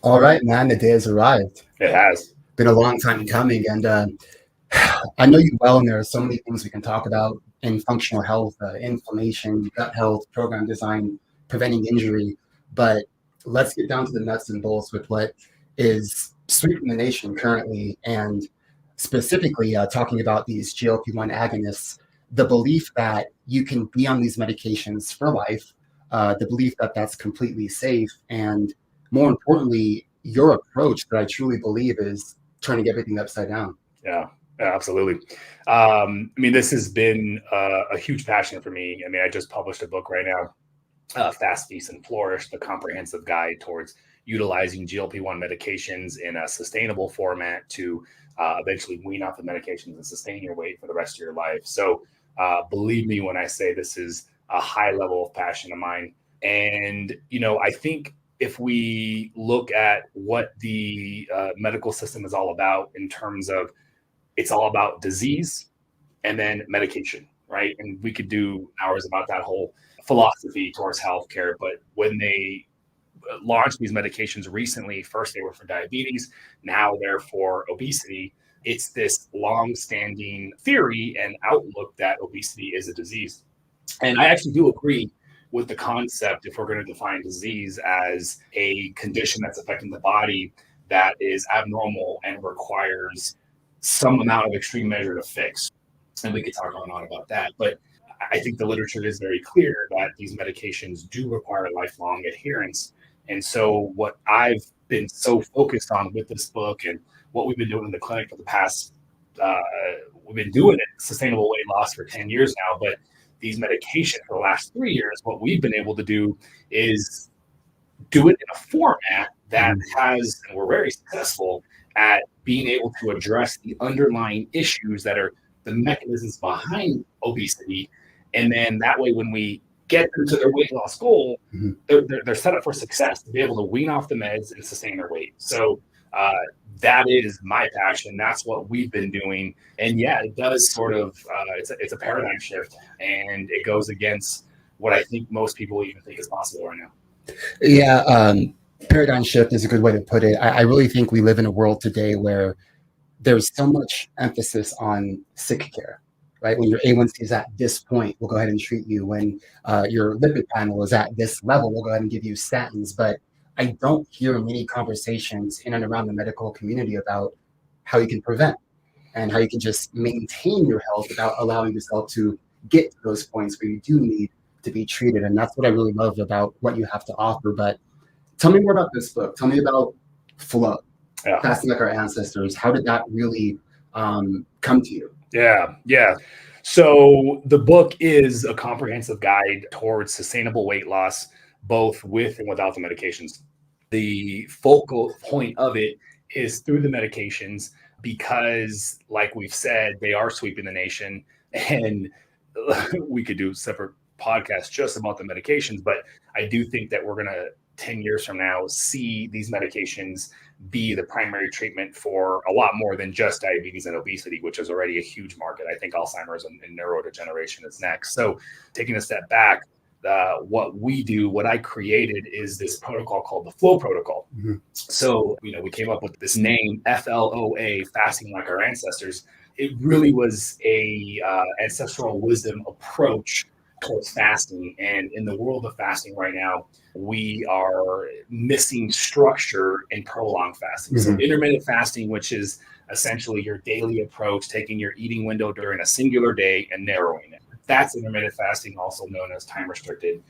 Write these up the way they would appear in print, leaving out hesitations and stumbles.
All right, man, the day has arrived. It has. Been a long time coming, and I know you well, and there are so many things we can talk about in functional health, inflammation, gut health, program design, preventing injury. But let's get down to the nuts and bolts with what is sweeping the nation currently, and specifically talking about these GLP-1 agonists, the belief that you can be on these medications for life, the belief that that's completely safe, and more importantly, your approach that I truly believe is turning everything upside down. Yeah, absolutely. I mean, this has been a huge passion for me. I mean, I just published a book right now, Feast and Flourish, the comprehensive guide towards utilizing GLP-1 medications in a sustainable format to eventually wean off the medications and sustain your weight for the rest of your life. So believe me when I say this is a high level of passion of mine. And, I think if we look at what the medical system is all about in terms of it's all about disease and then medication, right? And we could do hours about that whole philosophy towards healthcare. But when they launched these medications recently, first they were for diabetes, now they're for obesity. It's this long-standing theory and outlook that obesity is a disease. And I actually do agree with the concept if we're going to define disease as a condition that's affecting the body that is abnormal and requires some amount of extreme measure to fix. And we could talk on and on about that. But I think the literature is very clear that these medications do require lifelong adherence. And so, what I've been so focused on with this book and what we've been doing in the clinic for the past, we've been doing it sustainable weight loss for 10 years now. But these medications for the last 3 years, what we've been able to do is do it in a format that has, and we're very successful at being able to address the underlying issues that are the mechanisms behind obesity. And then that way, when we get them to their weight loss goal, Mhm. they're set up for success to be able to wean off the meds and sustain their weight. So that is my passion. That's what we've been doing. And yeah, it does sort of, it's a paradigm shift, and it goes against what I think most people even think is possible right now. Yeah, paradigm shift is a good way to put it. I really think we live in a world today where there's so much emphasis on sick care, right? When your A1C is at this point, we'll go ahead and treat you. When your lipid panel is at this level, we'll go ahead and give you statins. But I don't hear many conversations in and around the medical community about how you can prevent and how you can just maintain your health without allowing yourself to get to those points where you do need to be treated. And that's what I really love about what you have to offer. But tell me more about this book. Tell me about flow, Yeah. fasting like our ancestors. How did that really come to you? Yeah. So the book is a comprehensive guide towards sustainable weight loss, both with and without the medications. The focal point of it is through the medications because, like we've said, they are sweeping the nation. And we could do separate podcasts just about the medications. But I do think that we're going to, 10 years from now, see these medications be the primary treatment for a lot more than just diabetes and obesity, which is already a huge market. I think Alzheimer's and neurodegeneration is next. So taking a step back, what we do, what I created is this protocol called the Flow Protocol. Mm-hmm. So, we came up with this name, FLOA, fasting like our ancestors. It really was a ancestral wisdom approach towards fasting. And in the world of fasting right now, we are missing structure in prolonged fasting. Mm-hmm. So intermittent fasting, which is essentially your daily approach, taking your eating window during a singular day and narrowing it. That's intermittent fasting, also known as time restricted.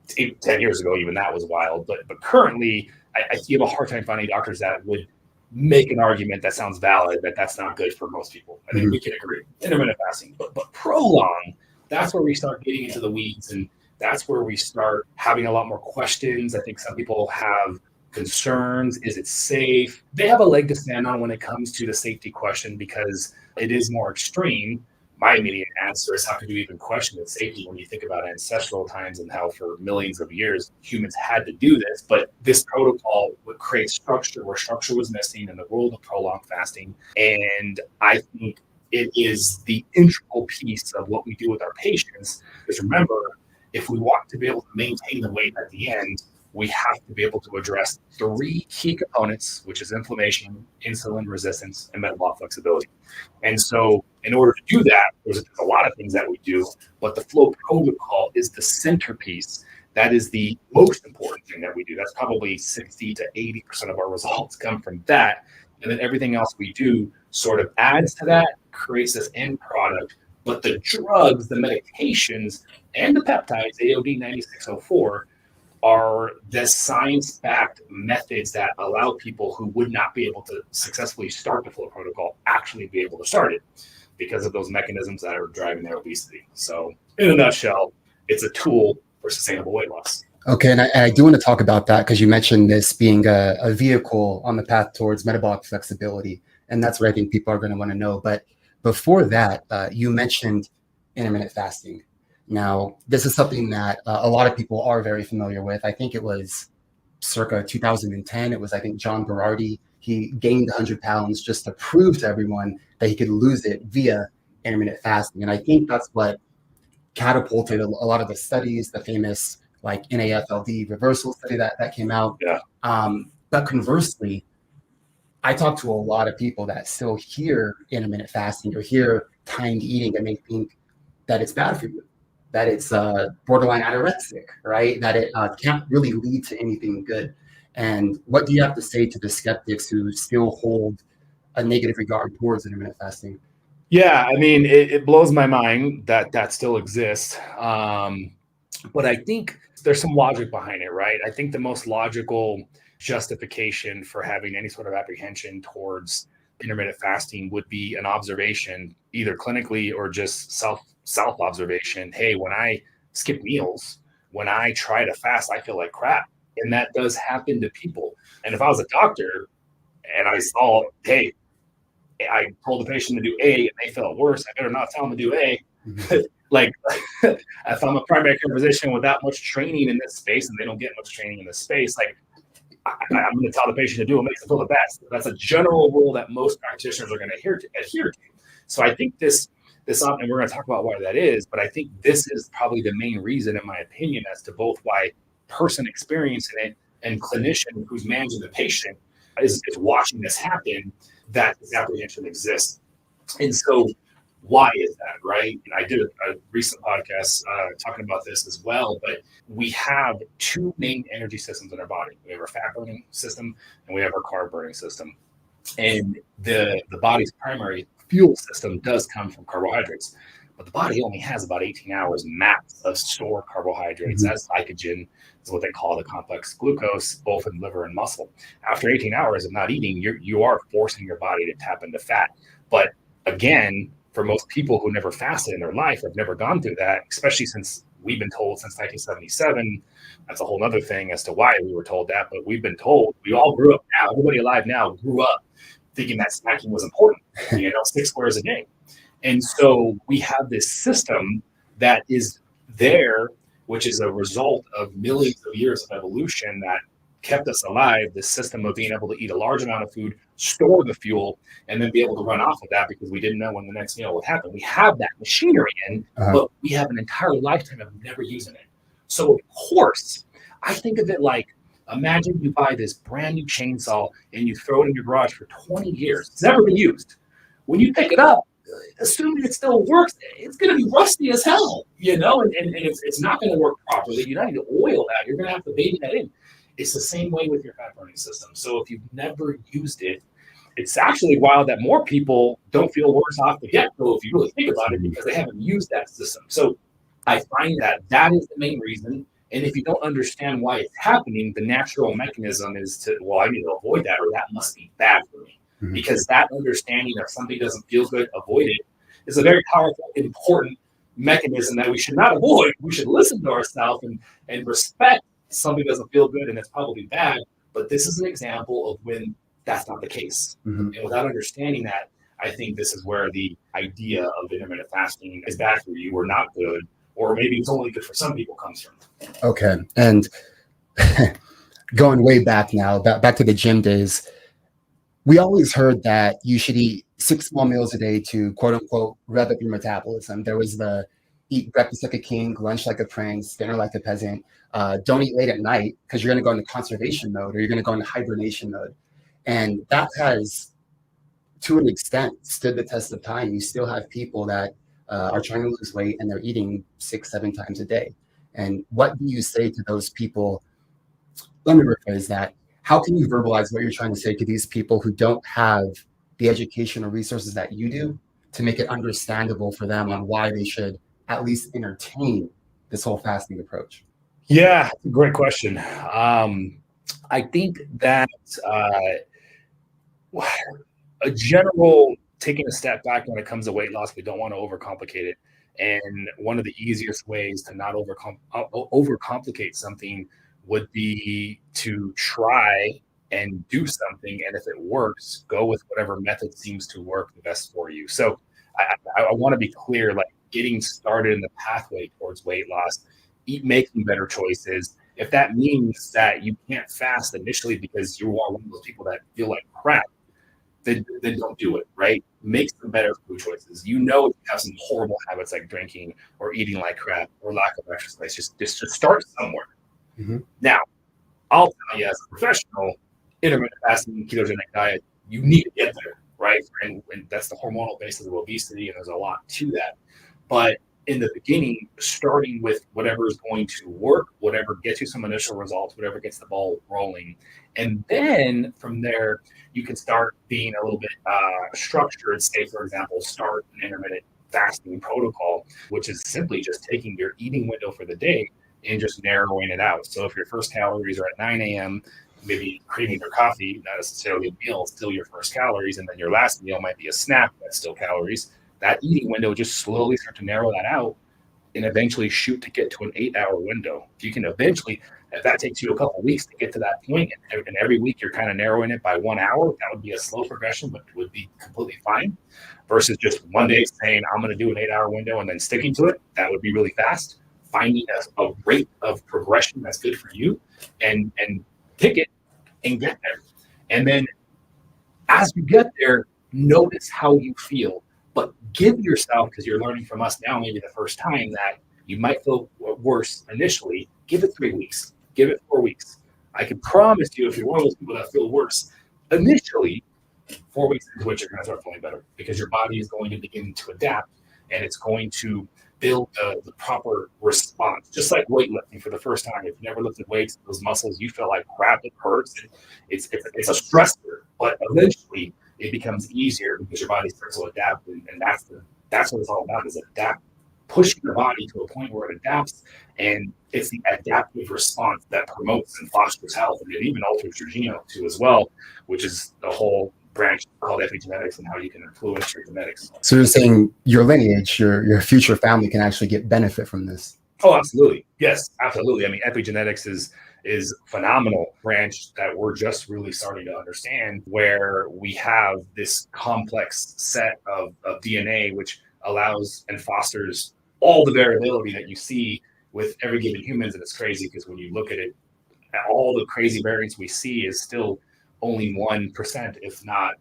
10 years ago, even that was wild. But currently, I have a hard time finding doctors that would make an argument that sounds valid that that's not good for most people. I think we can agree. Intermittent fasting, but prolonged, that's where we start getting into the weeds, and that's where we start having a lot more questions. I think some people have concerns. Is it safe? They have a leg to stand on when it comes to the safety question because it is more extreme. My immediate answer is, how could you even question its safety when you think about ancestral times and how for millions of years humans had to do this? But this protocol would create structure where structure was missing in the world of prolonged fasting. And I think it is the integral piece of what we do with our patients. Because remember, if we want to be able to maintain the weight at the end, we have to be able to address three key components, which is inflammation, insulin resistance, and metabolic flexibility. And so in order to do that, there's a lot of things that we do, but the flow protocol is the centerpiece. That is the most important thing that we do. That's probably 60 to 80% of our results come from that. And then everything else we do sort of adds to that, creates this end product. But the drugs, the medications, and the peptides, AOD 9604, are the science-backed methods that allow people who would not be able to successfully start the flow protocol actually be able to start it because of those mechanisms that are driving their obesity. So in a nutshell, it's a tool for sustainable weight loss. Okay, and I do want to talk about that because you mentioned this being a vehicle on the path towards metabolic flexibility, and that's what I think people are going to want to know. But before that, you mentioned intermittent fasting. Now, this is something that a lot of people are very familiar with. I think it was circa 2010. It was, I think, John Berardi. He gained 100 pounds just to prove to everyone that he could lose it via intermittent fasting. And I think that's what catapulted a lot of the studies, the famous like NAFLD reversal study that came out. Yeah. But conversely, I talk to a lot of people that still hear intermittent fasting or hear timed eating and they think that it's bad for you, that it's borderline anorexic, right? That it can't really lead to anything good. And what do you have to say to the skeptics who still hold a negative regard towards intermittent fasting? Yeah, I mean, it blows my mind that that still exists. But I think there's some logic behind it, right? I think the most logical justification for having any sort of apprehension towards intermittent fasting would be an observation, either clinically or just self observation. Hey, when I skip meals, when I try to fast, I feel like crap. And that does happen to people. And if I was a doctor and I saw, hey, I told the patient to do A and they felt worse, I better not tell them to do A. Like, if I'm a primary care physician without much training in this space and they don't get much training in this space, like, I'm going to tell the patient to do what makes them feel the best. That's a general rule that most practitioners are going to adhere to. So I think this, and we're going to talk about why that is, but I think this is probably the main reason, in my opinion, as to both why person experiencing it and clinician who's managing the patient is watching this happen, that this apprehension exists. And so why is that, right? And I did a recent podcast talking about this as well, but we have two main energy systems in our body. We have our fat burning system and we have our carb burning system. And the body's primary fuel system does come from carbohydrates, but the body only has about 18 hours max of stored carbohydrates as glycogen, is what they call the complex glucose, both in liver and muscle. After 18 hours of not eating, you are forcing your body to tap into fat. But again, for most people who never fasted in their life, have never gone through that, especially since we've been told since 1977, that's a whole other thing as to why we were told that, but we've been told, we all grew up now, everybody alive now grew up thinking that snacking was important, 6 squares a day. And so we have this system that is there, which is a result of millions of years of evolution that kept us alive, this system of being able to eat a large amount of food, store the fuel, and then be able to run off of that because we didn't know when the next meal would happen. We have that machinery in, but we have an entire lifetime of never using it. So of course, I think of it like, imagine you buy this brand new chainsaw and you throw it in your garage for 20 years. It's never been used. When you pick it up, assuming it still works, it's going to be rusty as hell, and it's not going to work properly. You don't need to oil that. You're going to have to baby that in. It's the same way with your fat burning system. So if you've never used it, it's actually wild that more people don't feel worse off the get-go if you really think about it because they haven't used that system. So I find that is the main reason. And if you don't understand why it's happening, the natural mechanism is to, I need to avoid that, or that must be bad for me. Because that understanding of something doesn't feel good, avoid it, is a very powerful, important mechanism that we should not avoid. We should listen to ourselves and respect something doesn't feel good and it's probably bad. But this is an example of when that's not the case. And without understanding that, I think this is where the idea of intermittent fasting is bad for you or not good, or maybe it's only good for some people comes from. Okay. And going way back now, back to the gym days, we always heard that you should eat 6 small meals a day to quote unquote rev up your metabolism. There was the eat breakfast like a king, lunch like a prince, dinner like a peasant. Don't eat late at night because you're going to go into conservation mode or you're going to go into hibernation mode. And that has, to an extent, stood the test of time. You still have people that are trying to lose weight and they're eating 6-7 times a day. And what do you say to those people? Let me rephrase that. How can you verbalize what you're trying to say to these people who don't have the educational resources that you do to make it understandable for them on why they should at least entertain this whole fasting approach? Yeah, great question. I think that a general taking a step back when it comes to weight loss, we don't want to overcomplicate it. And one of the easiest ways to not overcomplicate something would be to try and do something. And if it works, go with whatever method seems to work the best for you. So I want to be clear, like getting started in the pathway towards weight loss, making better choices. If that means that you can't fast initially because you are one of those people that feel like crap, then don't do it, right? Make some better food choices. You know, if you have some horrible habits like drinking or eating like crap or lack of exercise, just start somewhere. Mm-hmm. Now, I'll tell you as a professional, intermittent fasting, ketogenic diet, you need to get there, right? And that's the hormonal basis of obesity, and there's a lot to that. But in the beginning, starting with whatever is going to work, whatever gets you some initial results, whatever gets the ball rolling. And then from there, you can start being a little bit structured. Say, for example, start an intermittent fasting protocol, which is simply just taking your eating window for the day and just narrowing it out. So if your first calories are at 9 a.m., maybe creaming your coffee, not necessarily a meal, still your first calories, and then your last meal might be a snack, that's still calories. That eating window, just slowly start to narrow that out and eventually shoot to get to an 8-hour window. If you can eventually, if that takes you a couple of weeks to get to that point, and every week you're kind of narrowing it by 1 hour, that would be a slow progression, but would be completely fine. Versus just one day saying, I'm going to do an 8-hour window and then sticking to it, that would be really fast. Finding a rate of progression that's good for you and pick it and get there. And then as you get there, notice how you feel. But give yourself, because you're learning from us now, maybe the first time, that you might feel worse initially. Give it 3 weeks. Give it 4 weeks. I can promise you, if you're one of those people that feel worse initially, 4 weeks into which you're going to start feeling better because your body is going to begin to adapt and it's going to build the proper response. Just like weightlifting for the first time. If you never lifted weights, those muscles, you feel like crap, it hurts. It's a stressor, but eventually it becomes easier because your body starts to adapt, and that's what it's all about, is adapt, pushing the body to a point where it adapts, and it's the adaptive response that promotes and fosters health, and it even alters your genome too as well, which is the whole branch called epigenetics and how you can influence your genetics. So you're saying your lineage, your future family can actually get benefit from this? Oh, absolutely. Yes, absolutely. I mean, epigenetics is a phenomenal branch that we're just really starting to understand, where we have this complex set of DNA, which allows and fosters all the variability that you see with every given humans. And it's crazy because when you look at it, all the crazy variants we see is still only 1%, if not,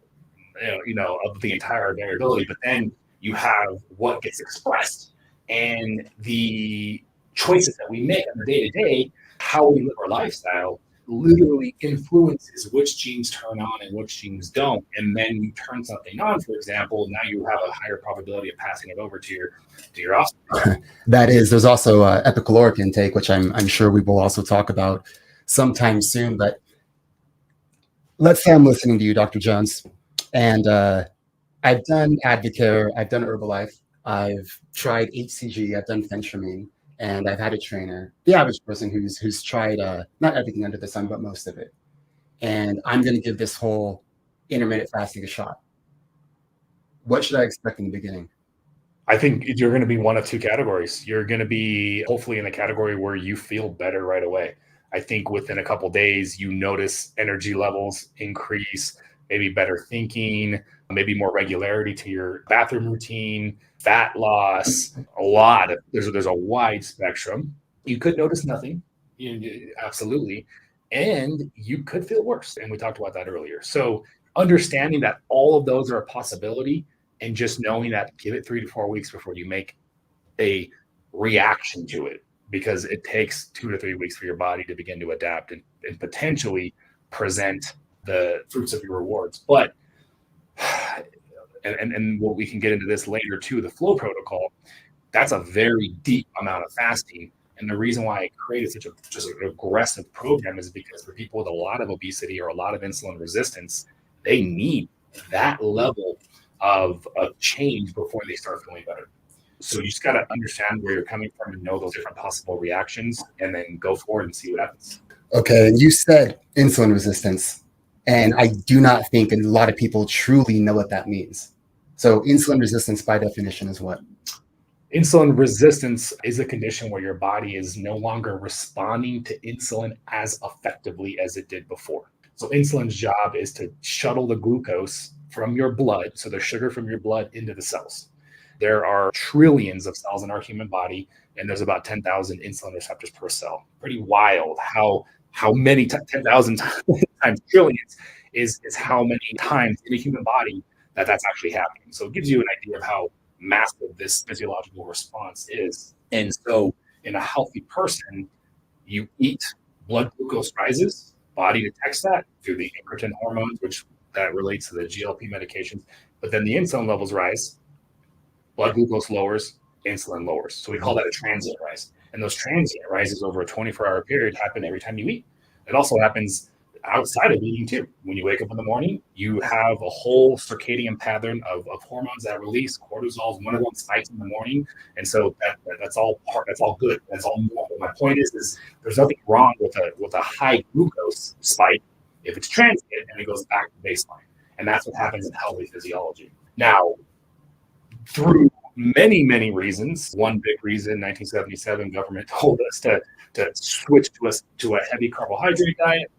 of the entire variability. But then you have what gets expressed and the choices that we make on the day-to-day, how we live our lifestyle, literally influences which genes turn on and which genes don't. And then you turn something on, for example, now you have a higher probability of passing it over to your offspring. There's also epicaloric intake, which I'm sure we will also talk about sometime soon. But let's say I'm listening to you, Dr. Jones, and I've done Advocare, I've done Herbalife, I've tried HCG, I've done Phentermine, and I've had a trainer, the average person who's tried not everything under the sun, but most of it. And I'm going to give this whole intermittent fasting a shot. What should I expect in the beginning? I think you're going to be one of two categories. You're going to be hopefully in the category where you feel better right away. I think within a couple of days, you notice energy levels increase, maybe better thinking, maybe more regularity to your bathroom routine, fat loss, there's a wide spectrum. You could notice nothing, absolutely, and you could feel worse. And we talked about that earlier. So understanding that all of those are a possibility, and just knowing that, give it 3 to 4 weeks before you make a reaction to it, because it takes 2 to 3 weeks for your body to begin to adapt and potentially present the fruits of your rewards. But and what we can get into this later too, the flow protocol, that's a very deep amount of fasting. And the reason why I created such just an aggressive program is because for people with a lot of obesity or a lot of insulin resistance, they need that level of change before they start feeling better. So you just got to understand where you're coming from and know those different possible reactions, and then go forward and see what happens. Okay, and you said insulin resistance, and I do not think a lot of people truly know what that means. So insulin resistance by definition is what? Insulin resistance is a condition where your body is no longer responding to insulin as effectively as it did before. So insulin's job is to shuttle the glucose from your blood, so the sugar from your blood, into the cells. There are trillions of cells in our human body, and there's about 10,000 insulin receptors per cell. Pretty wild how many 10,000 times trillions is how many times in a human body that's actually happening. So it gives you an idea of how massive this physiological response is. And so in a healthy person, you eat, blood glucose rises, body detects that through the incretin hormones, which that relates to the GLP medications, but then the insulin levels rise, blood glucose lowers, insulin lowers. So we call that a transient rise. And those transient rises over a 24-hour period happen every time you eat. It also happens outside of eating too. When you wake up in the morning, you have a whole circadian pattern of hormones that release. Cortisol is one of them, spikes in the morning, and so that's all good. That's all normal. My point is there's nothing wrong with a high glucose spike if it's transient and it goes back to baseline, and that's what happens in healthy physiology. Now, through many reasons, one big reason, 1977, government told us to switch to a heavy carbohydrate diet.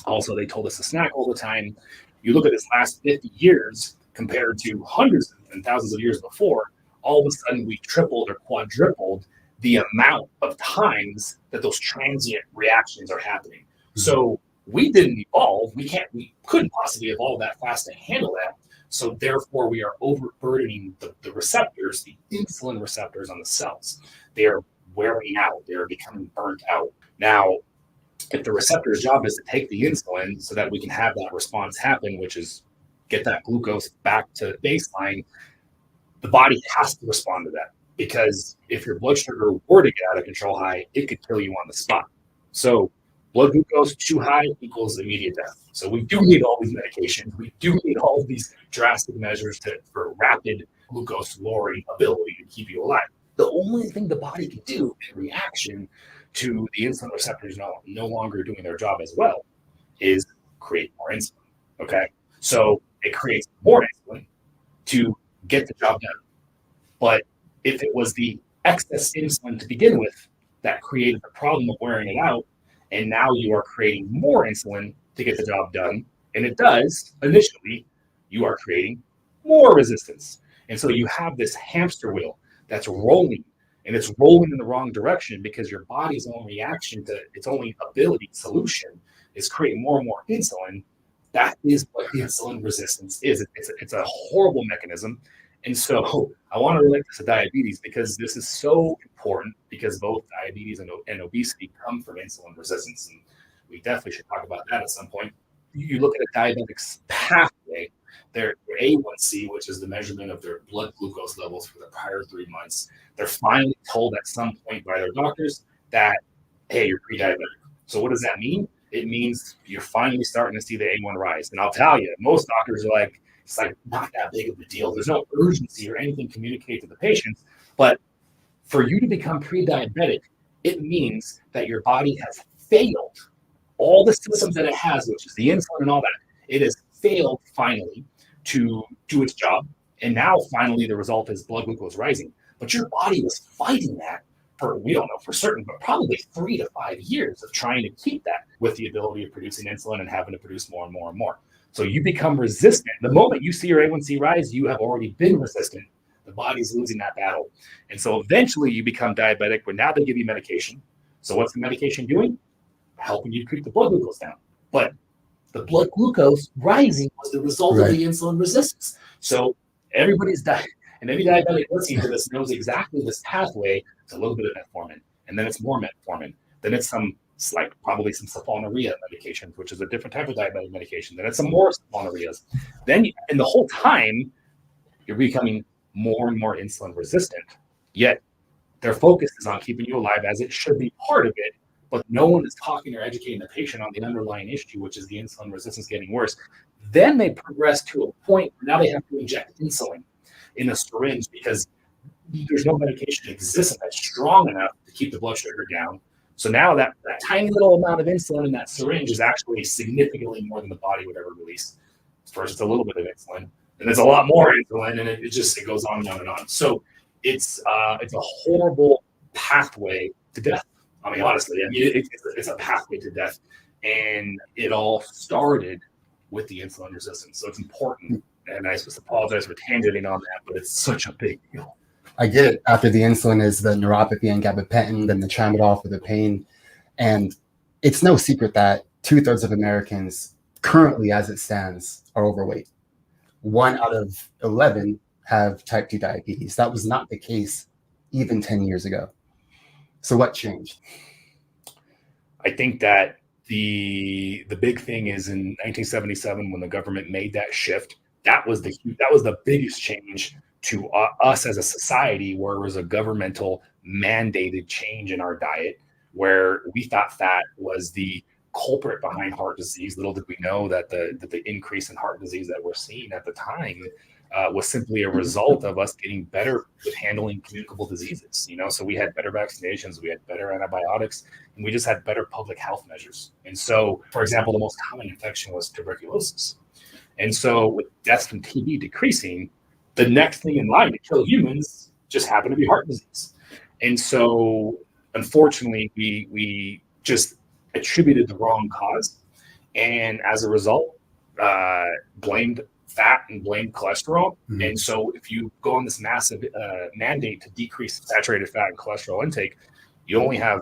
Also, they told us to snack all the time. You look at this last 50 years compared to hundreds and thousands of years before, all of a sudden we tripled or quadrupled the amount of times that those transient reactions are happening. So we didn't evolve. We couldn't possibly evolve that fast to handle that. So therefore, we are overburdening the receptors, the insulin receptors on the cells. They are wearing out. They are becoming burnt out. Now, if the receptor's job is to take the insulin so that we can have that response happen, which is get that glucose back to baseline, the body has to respond to that. Because if your blood sugar were to get out of control high, it could kill you on the spot. So blood glucose too high equals immediate death. So we do need all these medications. We do need all of these drastic measures for rapid glucose lowering ability to keep you alive. The only thing the body can do in reaction to the insulin receptors no longer doing their job as well is create more insulin. Okay, so it creates more insulin to get the job done. But if it was the excess insulin to begin with that created the problem of wearing it out, and now you are creating more insulin to get the job done, and it does initially, you are creating more resistance. And so you have this hamster wheel that's rolling, and it's rolling in the wrong direction because your body's only reaction to its only ability solution is creating more and more insulin. That is what insulin resistance is. It's a horrible mechanism. And so I want to relate this to diabetes because this is so important, because both diabetes and obesity come from insulin resistance. And we definitely should talk about that at some point. You look at a diabetic's pathway, their A1C, which is the measurement of their blood glucose levels for the prior 3 months, they're finally told at some point by their doctors that, hey, you're pre-diabetic. So what does that mean? It means you're finally starting to see the A1 rise. And I'll tell you, most doctors are like, it's like not that big of a deal. There's no urgency or anything communicated to the patients. But for you to become pre-diabetic, it means that your body has failed all the systems that it has, which is the insulin and all that. It has failed finally to do its job. And now finally the result is blood glucose rising. But your body was fighting that for, we don't know for certain, but probably 3 to 5 years of trying to keep that with the ability of producing insulin and having to produce more and more and more. So you become resistant. The moment you see your A1C rise, you have already been resistant. The body's losing that battle. And so eventually you become diabetic, where now they give you medication. So what's the medication doing? Helping you keep the blood glucose down. But the blood glucose rising was the result of the insulin resistance. So everybody's dying. And every diabetic listening to this knows exactly this pathway. It's a little bit of metformin, and then it's more metformin. Then it's probably some sulfonylurea medications, which is a different type of diabetic medication. Then it's some more sulfonylureas. And the whole time, you're becoming more and more insulin resistant. Yet their focus is on keeping you alive, as it should be part of it. But no one is talking or educating the patient on the underlying issue, which is the insulin resistance getting worse. Then they progress to a point where now they have to inject insulin in a syringe because there's no medication that exists that's strong enough to keep the blood sugar down. So now that tiny little amount of insulin in that syringe is actually significantly more than the body would ever release. First, it's a little bit of insulin, and it's a lot more insulin, and it goes on and on and on. So it's a horrible pathway to death. I mean, honestly, it's a pathway to death, and it all started with the insulin resistance. So it's important, and I just apologize for tangenting on that, but it's such a big deal. I get it. After the insulin is the neuropathy and gabapentin, then the tramadol for the pain. And it's no secret that 2/3 of Americans currently, as it stands, are overweight. 1 out of 11 have type 2 diabetes. That was not the case even 10 years ago. So what changed? I think that the big thing is in 1977 when the government made that shift. That was the biggest change to us as a society, where it was a governmental mandated change in our diet, where we thought fat was the culprit behind heart disease. Little did we know that the increase in heart disease that we're seeing at the time was simply a result of us getting better with handling communicable diseases. So we had better vaccinations, we had better antibiotics, and we just had better public health measures. And so, for example, the most common infection was tuberculosis. And so with deaths from TB decreasing, the next thing in line to kill humans just happened to be heart disease. And so, unfortunately, we just attributed the wrong cause. And as a result, blamed fat and blamed cholesterol. Mm-hmm. And so if you go on this massive mandate to decrease saturated fat and cholesterol intake, you only have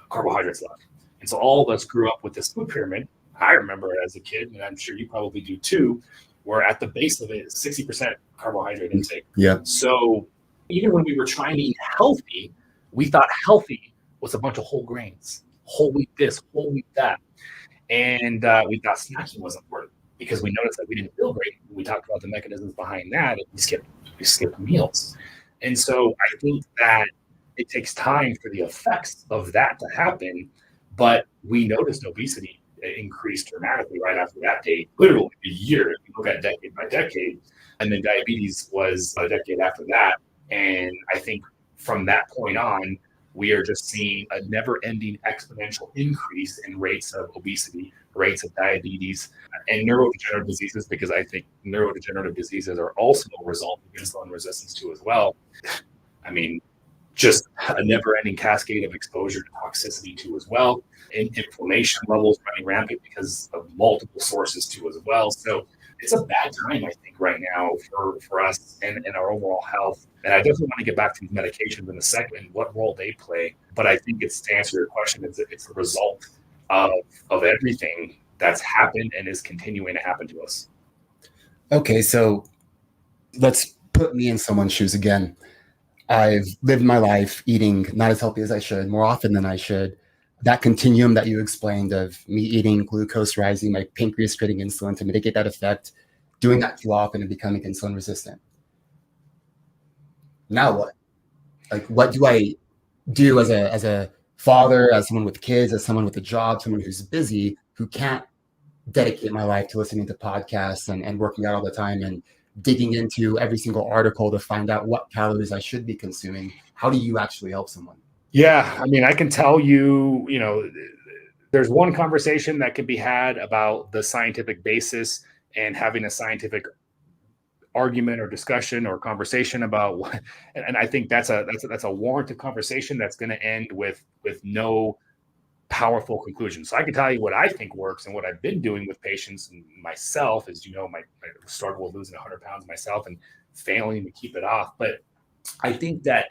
carbohydrates left. And so all of us grew up with this food pyramid. I remember it as a kid, and I'm sure you probably do too, where at the base of it is 60% carbohydrate intake. Yeah. So even when we were trying to eat healthy, we thought healthy was a bunch of whole grains, whole wheat this, whole wheat that. And we thought snacking was important because we noticed that we didn't feel great. We talked about the mechanisms behind that, and we skipped meals. And so I think that it takes time for the effects of that to happen, but we noticed obesity increased dramatically right after that date, literally a year, if you look at decade by decade. And then diabetes was a decade after that. And I think from that point on, we are just seeing a never-ending exponential increase in rates of obesity, rates of diabetes, and neurodegenerative diseases, because I think neurodegenerative diseases are also a result of insulin resistance too as well. I mean, just a never-ending cascade of exposure to toxicity too as well, and inflammation levels running rampant because of multiple sources too as well. So it's a bad time, I think, right now for us and our overall health. And I definitely want to get back to medications in a second and what role they play. But I think it's, to answer your question, it's a result of everything that's happened and is continuing to happen to us. Okay, so let's put me in someone's shoes again. I've lived my life eating not as healthy as I should, more often than I should. That continuum that you explained of me eating, glucose rising, my pancreas creating insulin to mitigate that effect, doing that too often and becoming insulin resistant. Now what? Like, what do I do as a father, as someone with kids, as someone with a job, someone who's busy, who can't dedicate my life to listening to podcasts and working out all the time and digging into every single article to find out what calories I should be consuming? How do you actually help someone? Yeah, I mean, I can tell you, there's one conversation that can be had about the scientific basis and having a scientific argument or discussion or conversation about what, and I think that's a warranted conversation that's going to end with no powerful conclusion. So I can tell you what I think works and what I've been doing with patients and myself. As you know, I started with losing 100 pounds myself and failing to keep it off. But I think that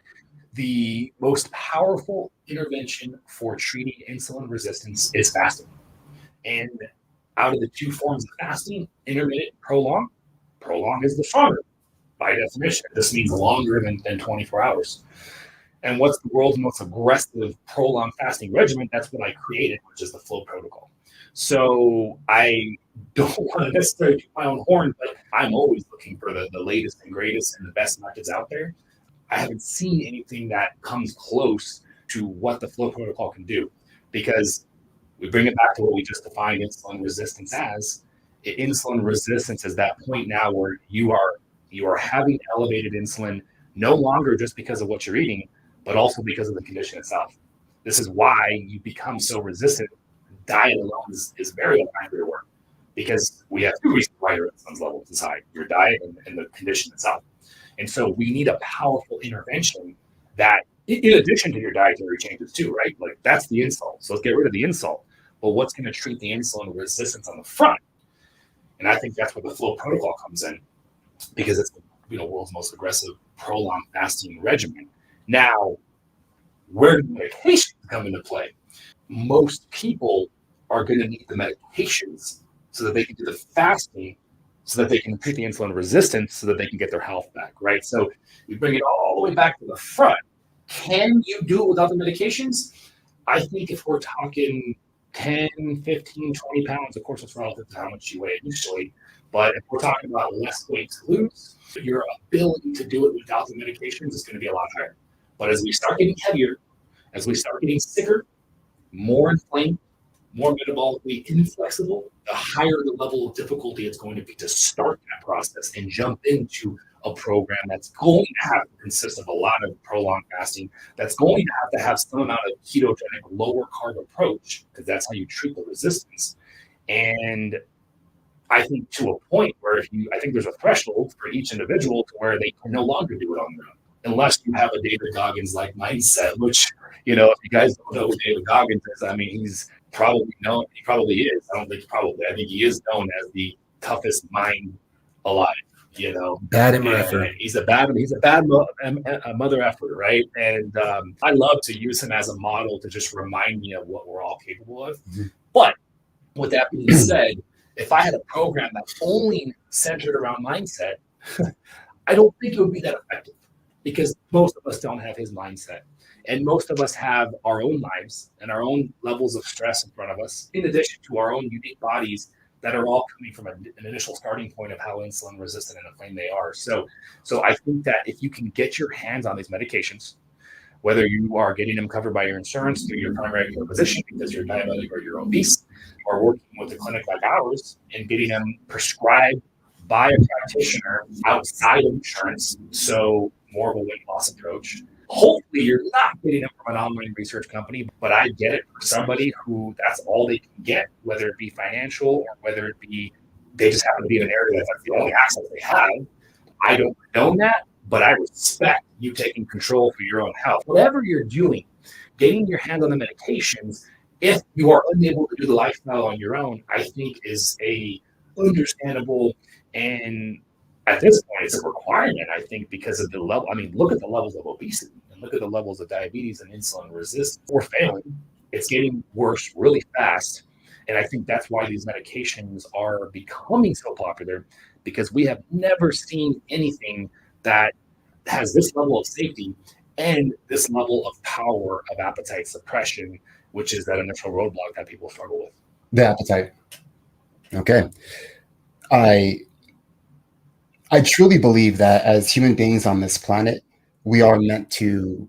the most powerful intervention for treating insulin resistance is fasting. And out of the two forms of fasting, intermittent, prolonged is the stronger by definition. This means longer than 24 hours. And what's the world's most aggressive prolonged fasting regimen? That's what I created, which is the flow protocol. So I don't want to necessarily toot my own horn, but I'm always looking for the latest and greatest and the best methods out there. I haven't seen anything that comes close to what the flow protocol can do, because we bring it back to what we just defined insulin resistance as. Insulin resistance is that point now where you are having elevated insulin no longer just because of what you're eating, but also because of the condition itself. This is why you become so resistant. Diet alone is very unlikely for your work, because we have two reasons why your insulin level is high: your diet and the condition itself. And so we need a powerful intervention that, in addition to your dietary changes too, right? Like, that's the insult. So let's get rid of the insult. But what's going to treat the insulin resistance on the front? And I think that's where the flow protocol comes in, because it's the world's most aggressive prolonged fasting regimen. Now, where do medications come into play? Most people are going to need the medications so that they can do the fasting, so that they can treat the insulin resistance, so that they can get their health back, right? So we bring it all the way back to the front. Can you do it without the medications? I think if we're talking 10, 15, 20 pounds, of course, it's relative to how much you weigh initially. But if we're talking about less weight to lose, your ability to do it without the medications is going to be a lot higher. But as we start getting heavier, as we start getting sicker, more inflamed, more metabolically inflexible, the higher the level of difficulty it's going to be to start that process and jump into a program that's going to have to consist of a lot of prolonged fasting, that's going to have some amount of ketogenic, lower carb approach, because that's how you treat the resistance. And I think to a point where I think there's a threshold for each individual to where they can no longer do it on their own, unless you have a David Goggins-like mindset, which, if you guys don't know who David Goggins is, I mean, he's probably known, he probably is, I think he is known as the toughest mind alive, Bad effort. He's a bad mother effer, right? And I love to use him as a model to just remind me of what we're all capable of. Mm-hmm. But with that being said, if I had a program that only centered around mindset, I don't think it would be that effective, because most of us don't have his mindset. And most of us have our own lives and our own levels of stress in front of us, in addition to our own unique bodies that are all coming from an initial starting point of how insulin resistant and inflamed they are. So I think that if you can get your hands on these medications, whether you are getting them covered by your insurance through your primary care physician because you're diabetic or you're obese, or working with a clinic like ours and getting them prescribed by a practitioner outside of insurance, so more of a weight loss approach. Hopefully you're not getting them from an online research company, but I get it for somebody who that's all they can get, whether it be financial or whether it be they just happen to be in an area that's the only access they have. I don't know that, but I respect you taking control for your own health. Whatever you're doing, getting your hand on the medications, if you are unable to do the lifestyle on your own, I think is a understandable, and at this point it's a requirement, I think, because of the level. I mean, look at the levels of obesity and look at the levels of diabetes and insulin resistance. We're failing. It's getting worse really fast. And I think that's why these medications are becoming so popular, because we have never seen anything that has this level of safety and this level of power of appetite suppression, which is that initial roadblock that people struggle with. The appetite. Okay. I truly believe that as human beings on this planet, we are meant to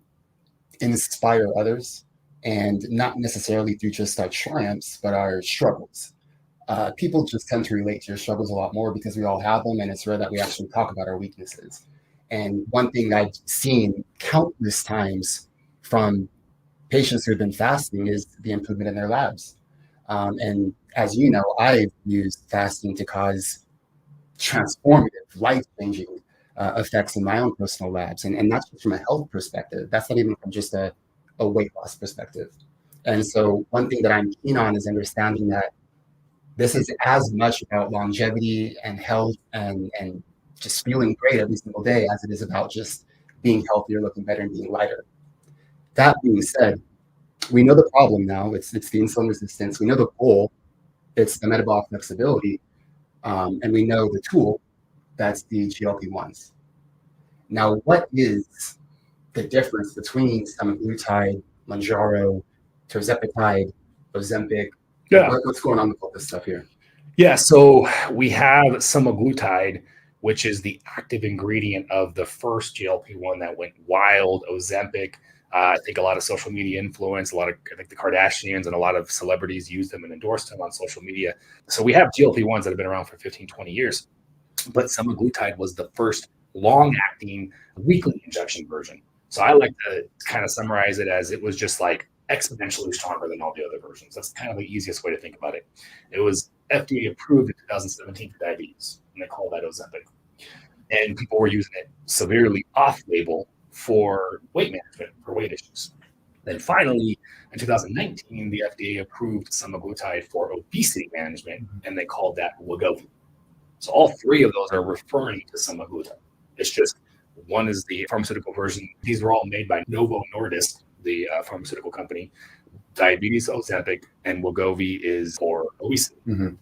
inspire others, and not necessarily through just our triumphs, but our struggles. People just tend to relate to your struggles a lot more because we all have them, and it's rare that we actually talk about our weaknesses. And one thing I've seen countless times from patients who have been fasting is the improvement in their labs. And as you know, I've used fasting to cause transformative, life-changing effects in my own personal labs. And not just from a health perspective, that's not even from just a weight loss perspective. And so one thing that I'm keen on is understanding that this is as much about longevity and health and just feeling great every single day as it is about just being healthier, looking better, and being lighter. That being said, we know the problem now. It's the insulin resistance. We know the goal. It's the metabolic flexibility. And we know the tool. That's the GLP-1s. Now, what is the difference between semaglutide, Mounjaro, tirzepatide, Ozempic? Yeah. What's going on with all this stuff here? Yeah, so we have semaglutide, which is the active ingredient of the first GLP-1 that went wild, Ozempic. I think a lot of social media influence, I think the Kardashians and a lot of celebrities use them and endorse them on social media. So we have GLP-1s that have been around for 15, 20 years. But semaglutide was the first long-acting weekly injection version. So I like to kind of summarize it as it was just like exponentially stronger than all the other versions. That's kind of the easiest way to think about it. It was FDA approved in 2017 for diabetes, and they call that Ozempic. And people were using it severely off-label for weight management, for weight issues. Then finally, in 2019, the FDA approved semaglutide for obesity management, and they called that Wegovy. So all three of those are referring to semaglutide. It's just one is the pharmaceutical version. These were all made by Novo Nordisk, the pharmaceutical company. Diabetes, Ozempic, and Wegovy is for obesity. Mm-hmm.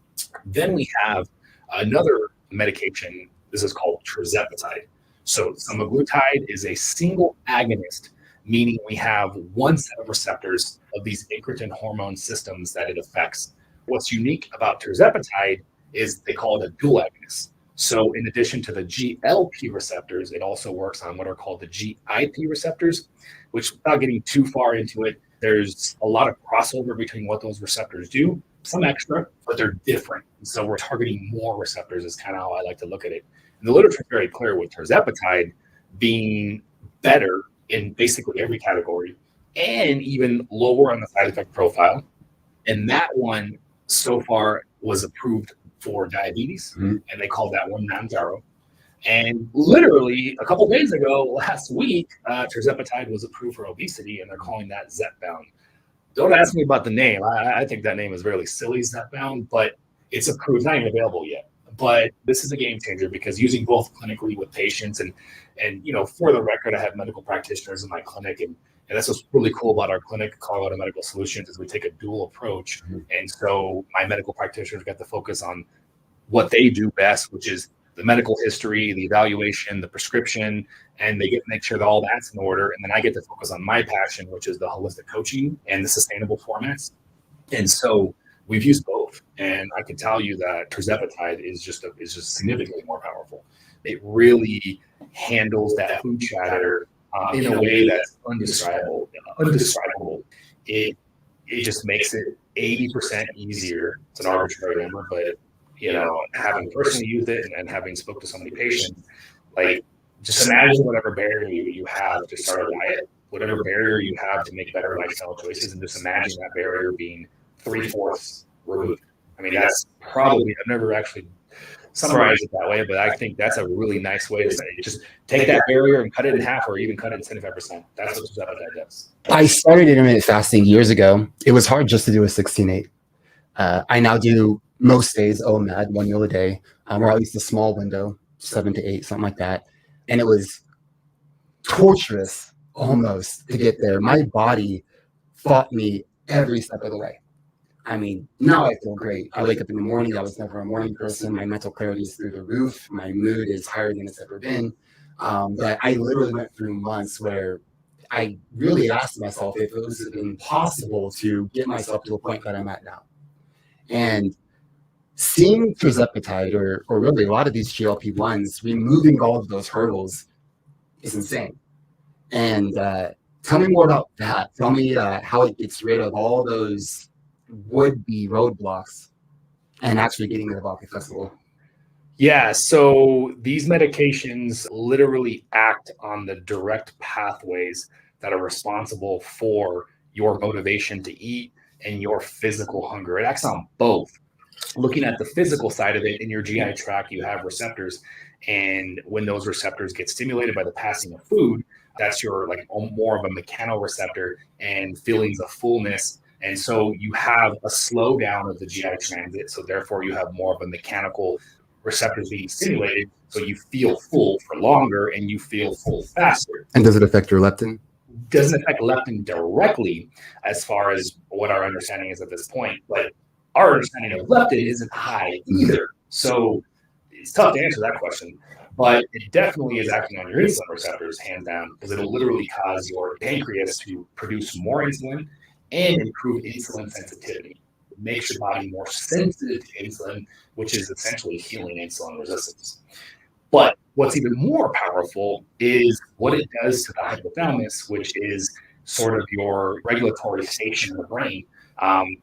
Then we have another medication. This is called tirzepatide. So semaglutide is a single agonist, meaning we have one set of receptors of these incretin hormone systems that it affects. What's unique about tirzepatide is they call it a dual agonist. So in addition to the GLP receptors, it also works on what are called the GIP receptors, which without getting too far into it, there's a lot of crossover between what those receptors do, some extra, but they're different. And so we're targeting more receptors is kind of how I like to look at it. And the literature is very clear with tirzepatide being better in basically every category and even lower on the side effect profile. And that one so far was approved for diabetes, and they called that one Mounjaro. And literally a couple days ago, last week, tirzepatide was approved for obesity, and they're calling that Zepbound. Don't ask me about the name. I think that name is really silly, Zepbound, but it's approved. It's not even available yet. But this is a game changer because using both clinically with patients and for the record, I have medical practitioners in my clinic, and that's what's really cool about our clinic, Colorado Medical Solutions, is we take a dual approach. Mm-hmm. And so my medical practitioners get to focus on what they do best, which is the medical history, the evaluation, the prescription, and they get to make sure that all that's in order. And then I get to focus on my passion, which is the holistic coaching and the sustainable formats. And so we've used both. And I can tell you that tirzepatide is just significantly more powerful. It really handles that food chatter in a way that's undescribable. It just makes it 80% easier. It's an arbitrary number, but having personally used it and having spoke to so many patients, like just imagine whatever barrier you have to start a diet, whatever barrier you have to make better lifestyle choices, and just imagine that barrier being 3/4 removed. I mean, that's probably, I've never actually summarized it that way, but I think that's a really nice way to say it. Just take that barrier and cut it in half, or even cut it in 75%. That's what tirzepatide does. I started intermittent fasting years ago. It was hard just to do a 16/8. I now do most days OMAD, 1 meal a day, or at least a small window, 7 to 8, something like that. And it was torturous almost to get there. My body fought me every step of the way. I mean, now I feel great. I wake up in the morning. I was never a morning person. My mental clarity is through the roof. My mood is higher than it's ever been. But I literally went through months where I really asked myself if it was impossible to get myself to a point that I'm at now. And seeing tirzepatide or really a lot of these GLP-1s, removing all of those hurdles is insane. And tell me more about that. Tell me how it gets rid of all those would-be roadblocks and actually getting to the Vodka Festival. Yeah, so these medications literally act on the direct pathways that are responsible for your motivation to eat and your physical hunger. It acts on both. Looking at the physical side of it, in your GI tract, you have receptors. And when those receptors get stimulated by the passing of food, that's your more of a mechanoreceptor and feelings of fullness. And so you have a slowdown of the GI transit. So therefore you have more of a mechanical receptors being stimulated. So you feel full for longer and you feel full faster. And does it affect your leptin? Doesn't affect leptin directly as far as what our understanding is at this point. But our understanding of leptin isn't high either. So it's tough to answer that question. but it definitely is acting on your insulin receptors, hands down, because it'll literally cause your pancreas to produce more insulin and improve insulin sensitivity. It makes your body more sensitive to insulin, which is essentially healing insulin resistance. But what's even more powerful is what it does to the hypothalamus, which is sort of your regulatory station in the brain.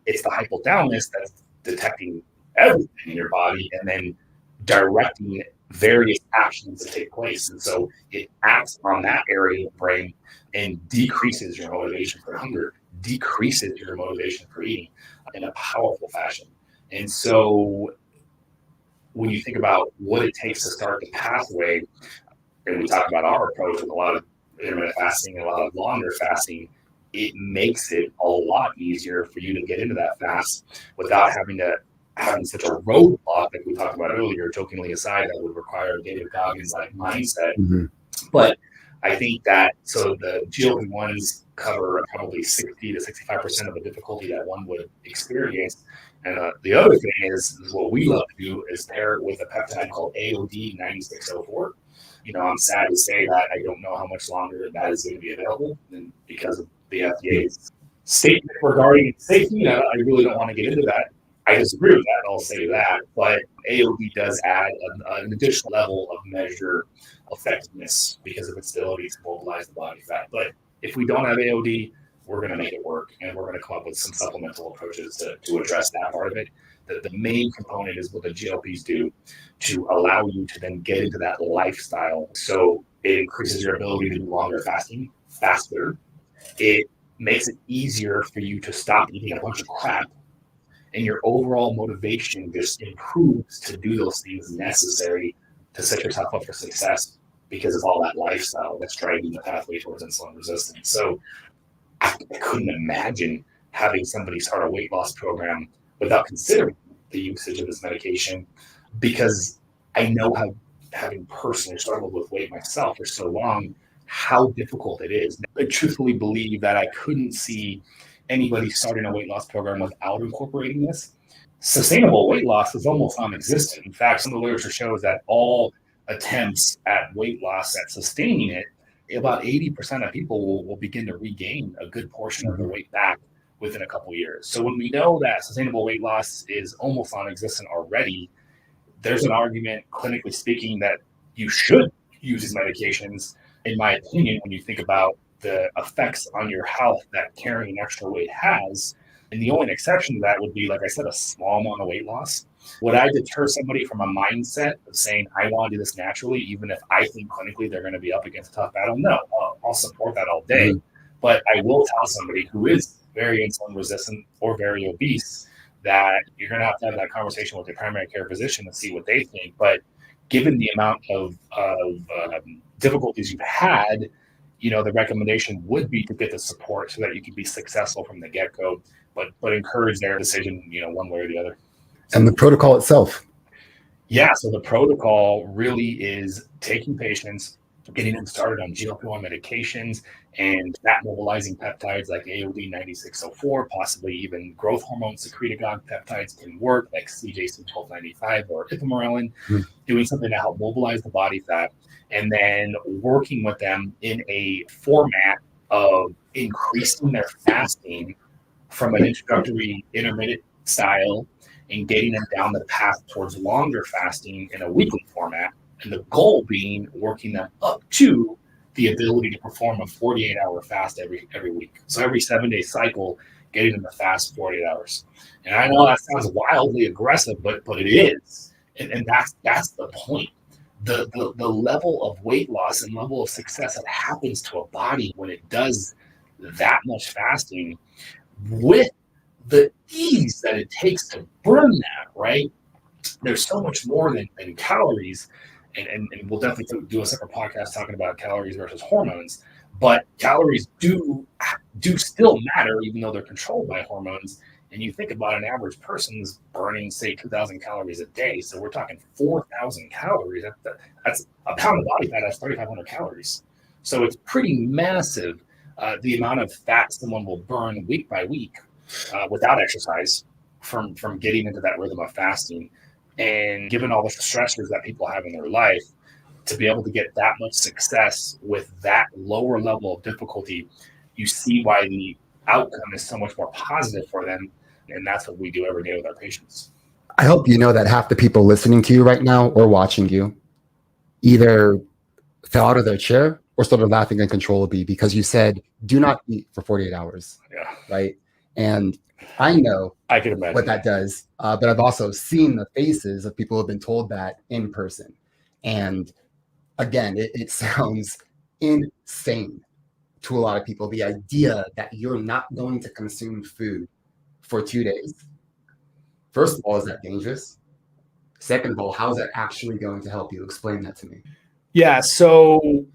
It's the hypothalamus that's detecting everything in your body and then directing various actions to take place. And so it acts on that area of the brain and decreases your motivation for hunger, decreases your motivation for eating in a powerful fashion. And so when you think about what it takes to start the pathway, and we talk about our approach with a lot of intermittent fasting and a lot of longer fasting, it makes it a lot easier for you to get into that fast without having such a roadblock that we talked about earlier, jokingly aside, that would require a David Goggins like mindset. Mm-hmm. But I think that so the GLP-1s cover probably 60 to 65% of the difficulty that one would experience. And the other thing is what we love to do is pair it with a peptide called AOD 9604. I'm sad to say that I don't know how much longer that is going to be available, and because of the FDA's statement regarding safety, I really don't want to get into that. I disagree with that. I'll say that, but AOD does add an additional level of measure effectiveness because of its ability to mobilize the body fat. But if we don't have AOD, we're going to make it work, and we're going to come up with some supplemental approaches to address that part of it. The main component is what the GLPs do to allow you to then get into that lifestyle. So it increases your ability to do longer fasting faster. It makes it easier for you to stop eating a bunch of crap, and your overall motivation just improves to do those things necessary to set yourself up for success because of all that lifestyle that's driving the pathway towards insulin resistance. So I couldn't imagine having somebody start a weight loss program without considering the usage of this medication, because I know how, having personally struggled with weight myself for so long, how difficult it is. I truthfully believe that I couldn't see anybody starting a weight loss program without incorporating this. Sustainable weight loss is almost non-existent. In fact, some of the literature shows that all attempts at weight loss, at sustaining it, about 80% of people will begin to regain a good portion of their weight back within a couple of years. So when we know that sustainable weight loss is almost non-existent already, there's an argument, clinically speaking, that you should use these medications, in my opinion, when you think about the effects on your health that carrying extra weight has. And the only exception to that would be, like I said, a small amount of weight loss. Would I deter somebody from a mindset of saying, I want to do this naturally, even if I think clinically they're going to be up against a tough battle? No, I'll support that all day. Mm-hmm. But I will tell somebody who is very insulin resistant or very obese that you're going to have that conversation with your primary care physician and see what they think. But given the amount of difficulties you've had, the recommendation would be to get the support so that you can be successful from the get-go, but encourage their decision, one way or the other. And the protocol itself. Yeah, so the protocol really is taking patients, getting them started on GLP-1 medications and fat mobilizing peptides like AOD 9604, possibly even growth hormone secretagogue peptides can work, like CJC 1295 or ipamorelin, doing something to help mobilize the body fat, and then working with them in a format of increasing their fasting from an introductory intermittent style and getting them down the path towards longer fasting in a weekly format. And the goal being working them up to the ability to perform a 48-hour fast every week. So every 7-day cycle, getting them to fast 48 hours. And I know that sounds wildly aggressive, but it is. And that's the point. The level of weight loss and level of success that happens to a body when it does that much fasting with the ease that it takes to burn that, right? There's so much more than calories. And we'll definitely do a separate podcast talking about calories versus hormones. But calories do still matter, even though they're controlled by hormones. And you think about an average person's burning, say, 2,000 calories a day. So we're talking 4,000 calories. That's a pound of body fat. That's 3,500 calories. So it's pretty massive, the amount of fat someone will burn week by week without exercise from getting into that rhythm of fasting. And given all the stressors that people have in their life, to be able to get that much success with that lower level of difficulty, you see why the outcome is so much more positive for them. And that's what we do every day with our patients. I hope you know that half the people listening to you right now or watching you either fell out of their chair or started laughing uncontrollably because you said, do not eat for 48 hours. Yeah. Right. And I know I can imagine what that does, but I've also seen the faces of people who have been told that in person. And again, it sounds insane to a lot of people. The idea that you're not going to consume food for 2 days. First of all, is that dangerous? Second of all, how is that actually going to help you? Explain that to me. Yeah. So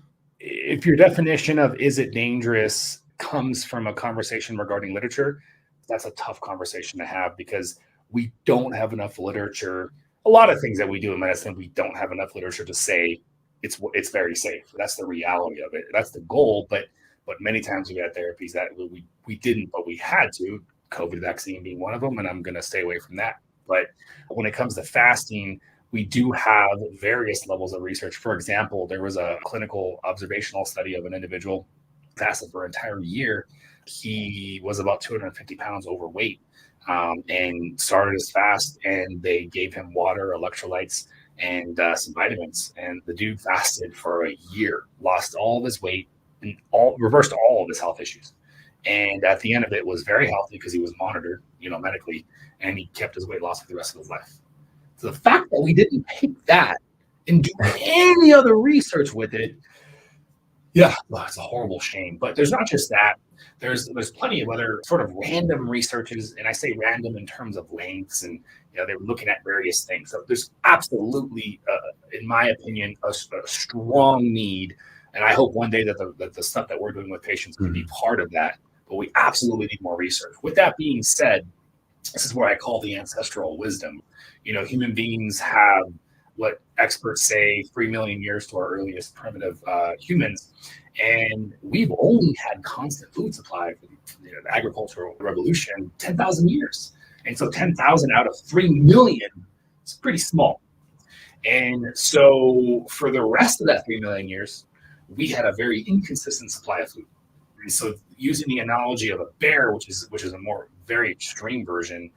if your definition of is it dangerous comes from a conversation regarding literature, that's a tough conversation to have because we don't have enough literature. A lot of things that we do in medicine, we don't have enough literature to say it's very safe. That's the reality of it. That's the goal. But many times we had therapies that we didn't, but we had to. COVID vaccine being one of them, and I'm going to stay away from that. But when it comes to fasting, we do have various levels of research. For example, there was a clinical observational study of an individual fasted for an entire year. He was about 250 pounds overweight and started his fast, and they gave him water, electrolytes, and some vitamins. And the dude fasted for a year, lost all of his weight, and reversed all of his health issues. And at the end of it was very healthy because he was monitored, medically, and he kept his weight loss for the rest of his life. So the fact that we didn't pick that and do any other research with it, it's a horrible shame. But there's not just that. There's plenty of other sort of random researches, and I say random in terms of lengths, and they're looking at various things. So there's absolutely, in my opinion, a strong need, and I hope one day that the stuff that we're doing with patients can be part of that. But we absolutely need more research. With that being said, this is what I call the ancestral wisdom. Human beings have what experts say 3 million years to our earliest primitive humans. And we've only had constant food supply from the agricultural revolution 10,000 years. And so 10,000 out of 3 million is pretty small. And so for the rest of that 3 million years, we had a very inconsistent supply of food. And so using the analogy of a bear, which is a more very extreme version,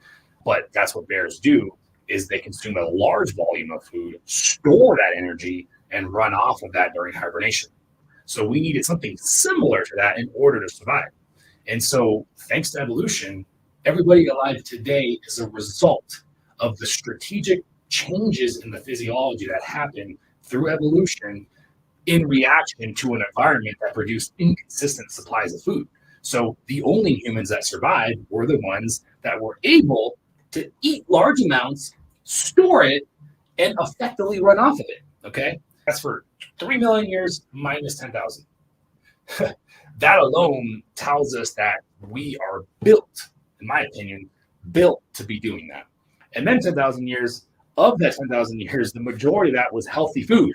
but that's what bears do, is they consume a large volume of food, store that energy, and run off of that during hibernation. So we needed something similar to that in order to survive. And so thanks to evolution, everybody alive today is a result of the strategic changes in the physiology that happened through evolution in reaction to an environment that produced inconsistent supplies of food. So the only humans that survived were the ones that were able to eat large amounts, store it, and effectively run off of it. Okay? That's for 3 million years minus 10,000. That alone tells us that we are built, in my opinion, built to be doing that. And then 10,000 years, of that 10,000 years, the majority of that was healthy food.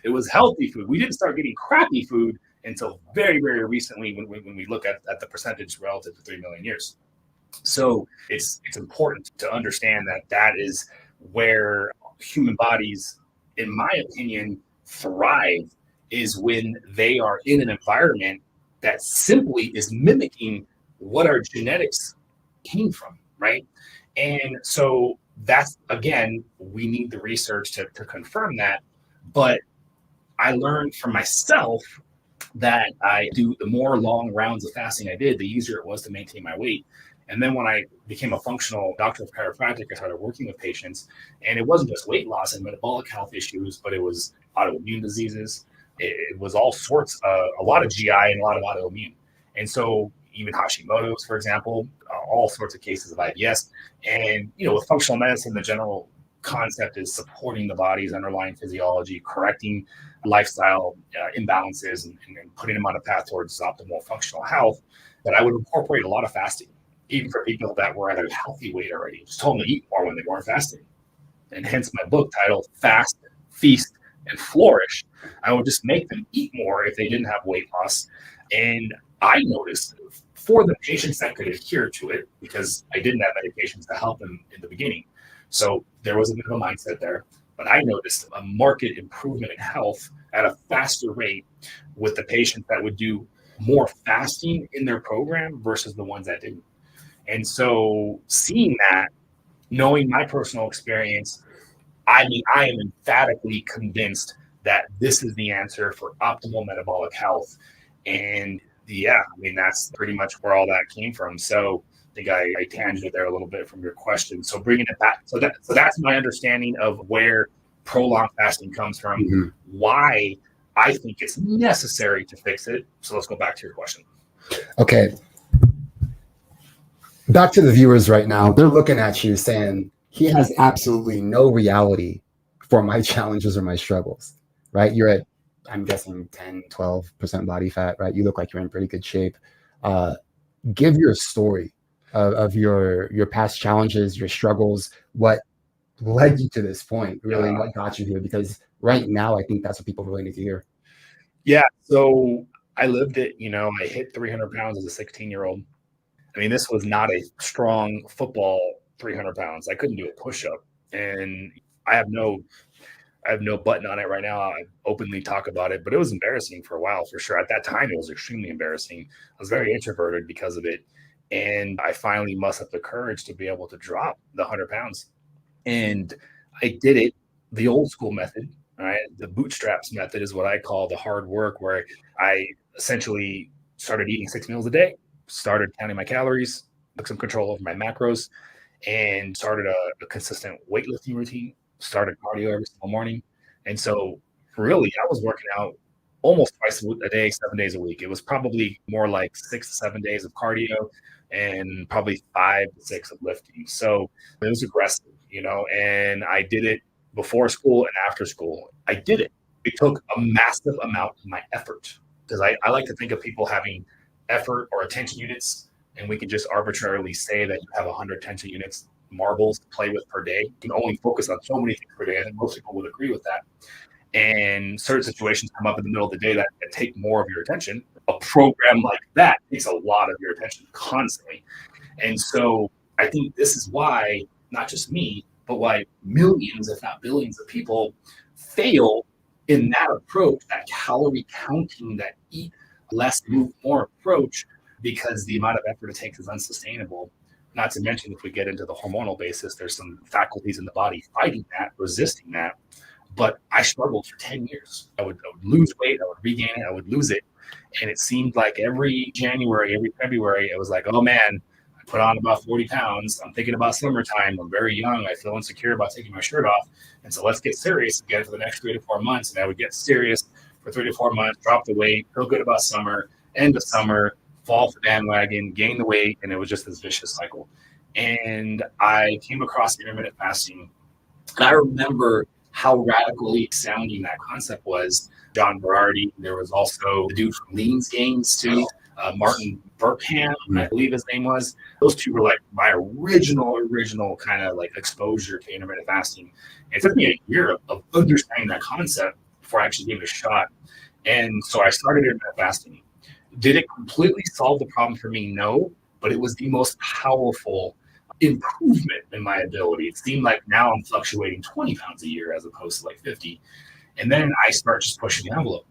It was healthy food. We didn't start getting crappy food until very, very recently when we look at the percentage relative to 3 million years. So it's important to understand that is where human bodies, in my opinion, thrive, is when they are in an environment that simply is mimicking what our genetics came from, right? And so that's, again, we need the research to confirm that. But I learned from myself that the more long rounds of fasting I did, the easier it was to maintain my weight. And then when I became a functional doctor of chiropractic, I started working with patients, and it wasn't just weight loss and metabolic health issues, but it was autoimmune diseases. It was all sorts, a lot of GI and a lot of autoimmune. And so even Hashimoto's, for example, all sorts of cases of IBS. And, with functional medicine, the general concept is supporting the body's underlying physiology, correcting lifestyle imbalances, and putting them on a path towards optimal functional health. But I would incorporate a lot of fasting, even for people that were at a healthy weight already. Just told them to eat more when they weren't fasting. And hence my book titled Fast, Feast, and Flourish. I would just make them eat more if they didn't have weight loss. And I noticed for the patients that could adhere to it, because I didn't have medications to help them in the beginning. So there was a bit of a mindset there. but I noticed a marked improvement in health at a faster rate with the patients that would do more fasting in their program versus the ones that didn't. And so seeing that, knowing my personal experience, I mean, I am emphatically convinced that this is the answer for optimal metabolic health. And yeah, I mean, that's pretty much where all that came from. So I think I tangented there a little bit from your question. So bringing it back, so that's my understanding of where prolonged fasting comes from, why I think it's necessary to fix it. So let's go back to your question. Okay. Back to the viewers right now. They're looking at you saying, he has absolutely no reality for my challenges or my struggles, right? You're at, I'm guessing 10, 12% body fat, right? You look like you're in pretty good shape. Give your story of your past challenges, your struggles, what led you to this point, really, and what got you here, because right now, I think that's what people really need to hear. Yeah. So I lived it, I hit 300 pounds as a 16-year-old. I mean, this was not a strong football 300 pounds. I couldn't do a push-up, and I have no button on it right now. I openly talk about it, but it was embarrassing for a while, for sure. At that time, it was extremely embarrassing. I was very introverted because of it, and I finally mustered up the courage to be able to drop the 100 pounds, and I did it the old school method. Right, the bootstraps method is what I call the hard work, where I essentially started eating 6 meals a day, started counting my calories, took some control over my macros, and started a consistent weightlifting routine, started cardio every single morning. And so really, I was working out almost twice a day, 7 days a week. It was probably more like 6 to 7 days of cardio and probably 5 to 6 of lifting. So it was aggressive, and I did it before school and after school. I did it. It took a massive amount of my effort, because I like to think of people having effort or attention units, and we can just arbitrarily say that you have 100 attention units, marbles to play with per day. You can only focus on so many things per day. I think most people would agree with that. And certain situations come up in the middle of the day that take more of your attention. A program like that takes a lot of your attention constantly. And so I think this is why, not just me, but why millions, if not billions of people fail in that approach, that calorie counting, that eat less, move more approach, because the amount of effort it takes is unsustainable. Not to mention, if we get into the hormonal basis, there's some faculties in the body fighting that, resisting that. But I struggled for 10 years. I would lose weight, I would regain it, I would lose it. And it seemed like every January, every February, it was like, oh man, put on about 40 pounds. I'm thinking about summertime. I'm very young. I feel insecure about taking my shirt off. And so let's get serious again for the next 3 to 4 months. And I would get serious for 3 to 4 months, drop the weight, feel good about summer, end of summer, fall off the bandwagon, gain the weight. And it was just this vicious cycle. And I came across intermittent fasting. And I remember how radically sounding that concept was. John Berardi, there was also the dude from Lean's Gains too. Martin Burkham, I believe his name was. Those two were like my original kind of like exposure to intermittent fasting. And it took me a year of understanding that concept before I actually gave it a shot. And so I started intermittent fasting. Did it completely solve the problem for me? No, but it was the most powerful improvement in my ability. It seemed like now I'm fluctuating 20 pounds a year as opposed to like 50. And then I start just pushing the envelope.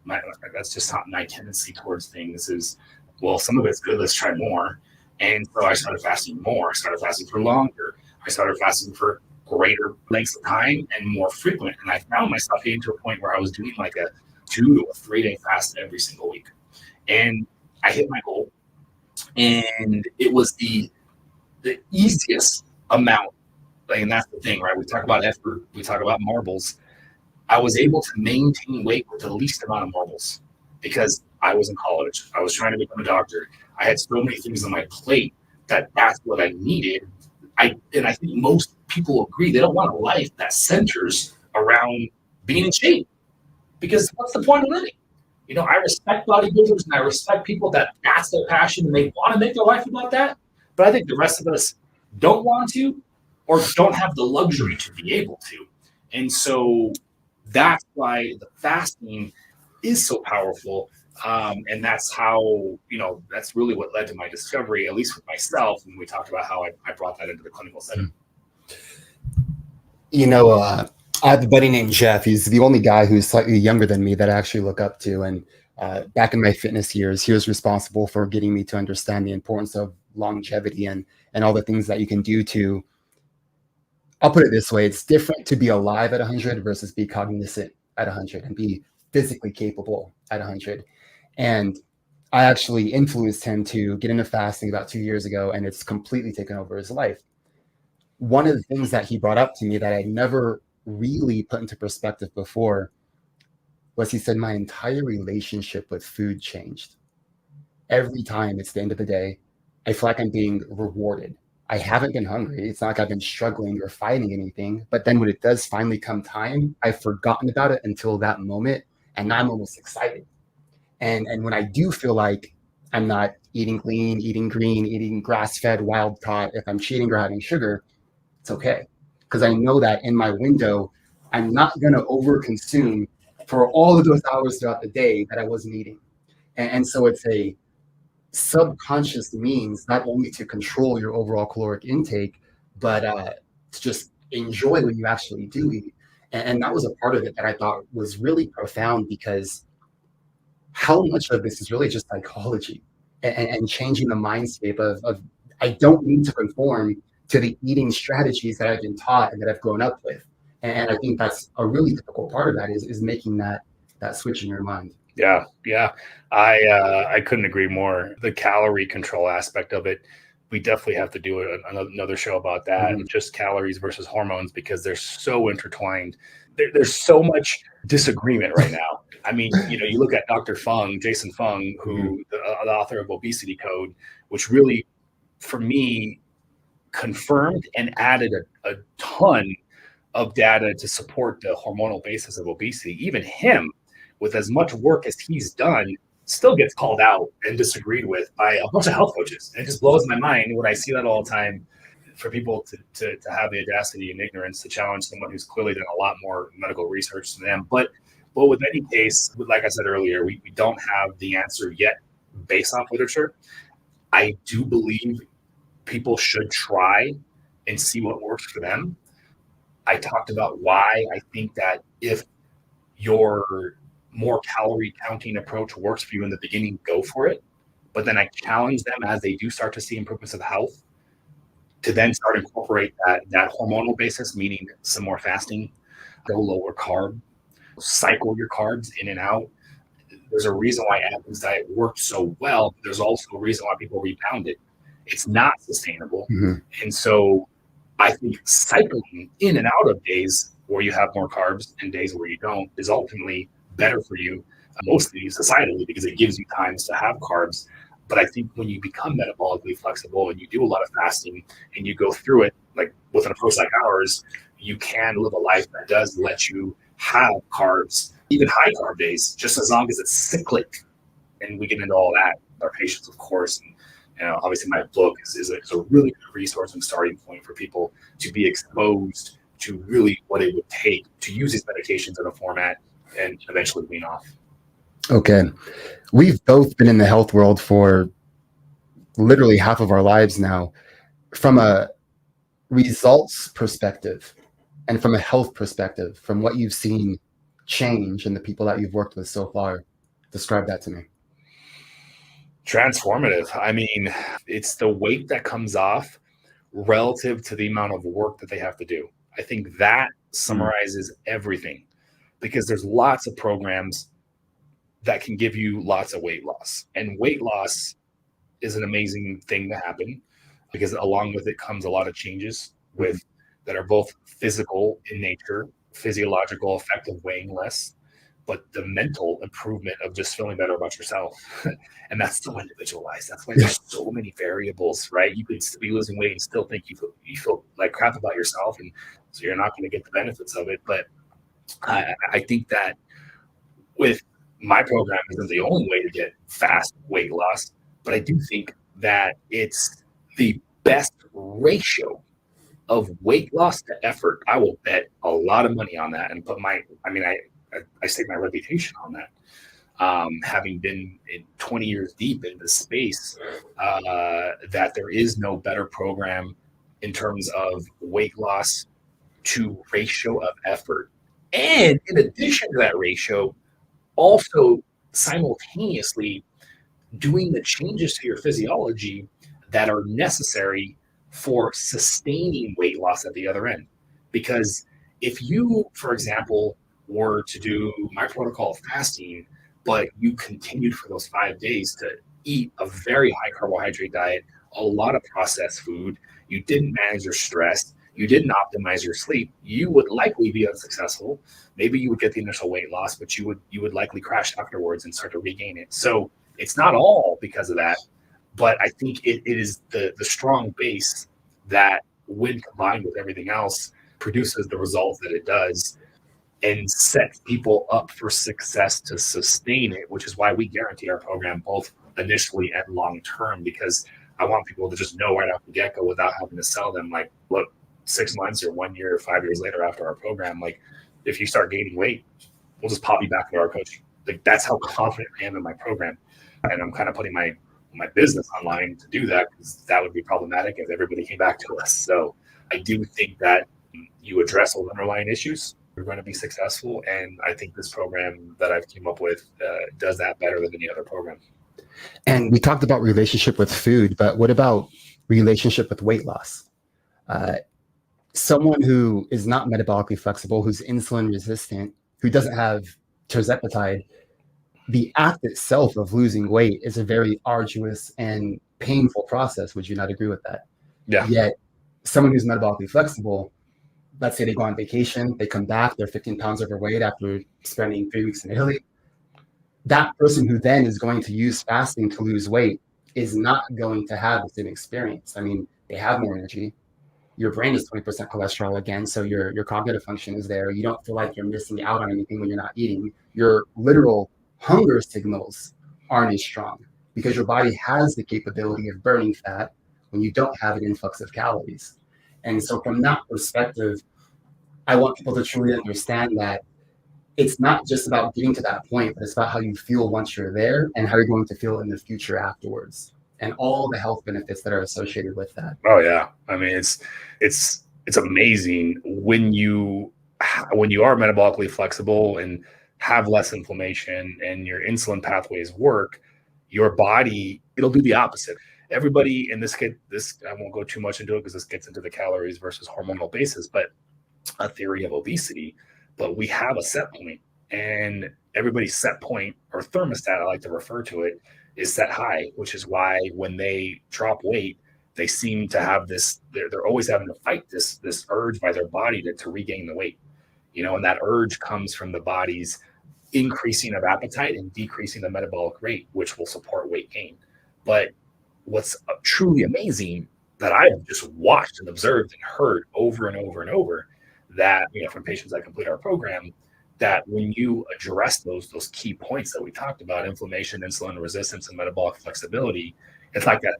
That's just not my tendency towards things is, well, some of it's good, let's try more. And so I started fasting more. I started fasting for longer. I started fasting for greater lengths of time and more frequent. And I found myself getting to a point where I was doing like a 2 to a 3 day fast every single week. And I hit my goal. And it was the easiest amount. And that's the thing, right? We talk about effort. We talk about marbles. I was able to maintain weight with the least amount of marbles because I was in college. I was trying to become a doctor. I had so many things on my plate that's what I needed. I think most people agree they don't want a life that centers around being in shape, because what's the point of living? I respect bodybuilders and I respect people that's their passion and they want to make their life about that. But I think the rest of us don't want to or don't have the luxury to be able to. And so that's why the fasting is so powerful. And that's how, that's really what led to my discovery, at least with myself. And we talked about how I brought that into the clinical setting. I have a buddy named Jeff. He's the only guy who's slightly younger than me that I actually look up to. And back in my fitness years, he was responsible for getting me to understand the importance of longevity and all the things that you can do to. I'll put it this way: it's different to be alive at 100 versus be cognizant at 100 and be physically capable at 100. And I actually influenced him to get into fasting about 2 years ago, and it's completely taken over his life. One of the things that he brought up to me that I never really put into perspective before was he said, my entire relationship with food changed. Every time it's the end of the day, I feel like I'm being rewarded. I haven't been hungry. It's not like I've been struggling or fighting anything. But then when it does finally come time, I've forgotten about it until that moment. And now I'm almost excited. And when I do feel like I'm not eating clean, eating green, eating grass-fed, wild caught, if I'm cheating or having sugar, it's okay. Because I know that in my window, I'm not going to overconsume for all of those hours throughout the day that I wasn't eating. And so it's a subconscious means not only to control your overall caloric intake, but to just enjoy when you actually do eat. And that was a part of it that I thought was really profound, because how much of this is really just psychology and changing the mindscape of I don't need to conform to the eating strategies that I've been taught and that I've grown up with. And I think that's a really difficult part of that is making that switch in your mind. Yeah, yeah. I couldn't agree more. The calorie control aspect of it, we definitely have to do another show about that, Mhm. just calories versus hormones, because they're so intertwined. There's so much disagreement right now. I mean, you look at Dr. Fung, Jason Fung, Mhm. who the author of Obesity Code, which really, for me, confirmed and added a ton of data to support the hormonal basis of obesity. Even him, with as much work as he's done, still gets called out and disagreed with by a bunch of health coaches. And it just blows my mind when I see that all the time, for people to have the audacity and ignorance to challenge someone who's clearly done a lot more medical research than them. But with any case, like I said earlier, we don't have the answer yet based off literature. I do believe people should try and see what works for them. I talked about why I think that if your more calorie counting approach works for you in the beginning, go for it. But then I challenge them, as they do start to see improvements of health, to then start incorporate that hormonal basis, meaning some more fasting, go lower carb, cycle your carbs in and out. There's a reason why Atkins diet worked so well. But there's also a reason why people rebound it. It's not sustainable. Mhm. And so I think cycling in and out of days where you have more carbs and days where you don't is ultimately better for you, mostly societally, because it gives you times to have carbs. But I think when you become metabolically flexible and you do a lot of fasting and you go through it, like with an approach like ours, you can live a life that does let you have carbs, even high carb days, just as long as it's cyclic. And we get into all that with our patients, of course. And obviously, my book is a really good resource and starting point for people to be exposed to really what it would take to use these medications in a format and eventually wean off. Okay. We've both been in the health world for literally half of our lives now. From a results perspective and from a health perspective, from what you've seen change in the people that you've worked with so far, describe that to me. Transformative. I mean, it's the weight that comes off relative to the amount of work that they have to do. I think that summarizes everything, because there's lots of programs that can give you lots of weight loss. And weight loss is an amazing thing to happen, because along with it comes a lot of changes with that are both physical in nature, physiological effect of weighing less, but the mental improvement of just feeling better about yourself. And that's so individualized. That's why there's so many variables, right? You could be losing weight and still think you feel like crap about yourself, and so you're not going to get the benefits of it. But I think that with my program isn't the only way to get fast weight loss, but I do think that it's the best ratio of weight loss to effort. I will bet a lot of money on that and put I stake my reputation on that. Having been 20 years deep in this space, that there is no better program in terms of weight loss to ratio of effort. And in addition to that ratio, also simultaneously doing the changes to your physiology that are necessary for sustaining weight loss at the other end. Because if you, for example, were to do my protocol of fasting, but you continued for those 5 days to eat a very high carbohydrate diet, a lot of processed food, you didn't manage your stress, you didn't optimize your sleep, you would likely be unsuccessful. Maybe you would get the initial weight loss, but you would likely crash afterwards and start to regain it. So it's not all because of that, but I think it is the strong base that, when combined with everything else, produces the results that it does and sets people up for success to sustain it, which is why we guarantee our program both initially and long term, because I want people to just know right off the get-go without having to sell them, like, look, 6 months or 1 year or 5 years later after our program, like, if you start gaining weight, we'll just pop you back into our coaching. Like, that's how confident I am in my program. And I'm kind of putting my business online to do that, because that would be problematic if everybody came back to us. So I do think that you address all the underlying issues, you're going to be successful. And I think this program that I've came up with does that better than any other program. And we talked about relationship with food, but what about relationship with weight loss? Someone who is not metabolically flexible, who's insulin resistant, who doesn't have tirzepatide, the act itself of losing weight is a very arduous and painful process. Would you not agree with that? Yeah. Yet someone who's metabolically flexible, let's say they go on vacation, they come back, they're 15 pounds overweight after spending 3 weeks in Italy. That person who then is going to use fasting to lose weight is not going to have the same experience. I mean, they have more energy. Your brain is 20% cholesterol again, so your cognitive function is there. You don't feel like you're missing out on anything when you're not eating. Your literal hunger signals aren't as strong because your body has the capability of burning fat when you don't have an influx of calories. And so from that perspective, I want people to truly understand that it's not just about getting to that point, but it's about how you feel once you're there and how you're going to feel in the future afterwards, and all the health benefits that are associated with that. Oh yeah, I mean, it's amazing when you are metabolically flexible and have less inflammation and your insulin pathways work. Your body, it'll do the opposite. Everybody in this I won't go too much into it because this gets into the calories versus hormonal basis, but a theory of obesity. But we have a set point, and everybody's set point, or thermostat, I like to refer to it, is set high, which is why when they drop weight, they seem to have this, they're always having to fight this urge by their body to regain the weight. And that urge comes from the body's increasing of appetite and decreasing the metabolic rate, which will support weight gain. But what's truly amazing that I've just watched and observed and heard over and over and over, that, from patients that complete our program, that when you address those key points that we talked about, inflammation, insulin resistance, and metabolic flexibility, it's like that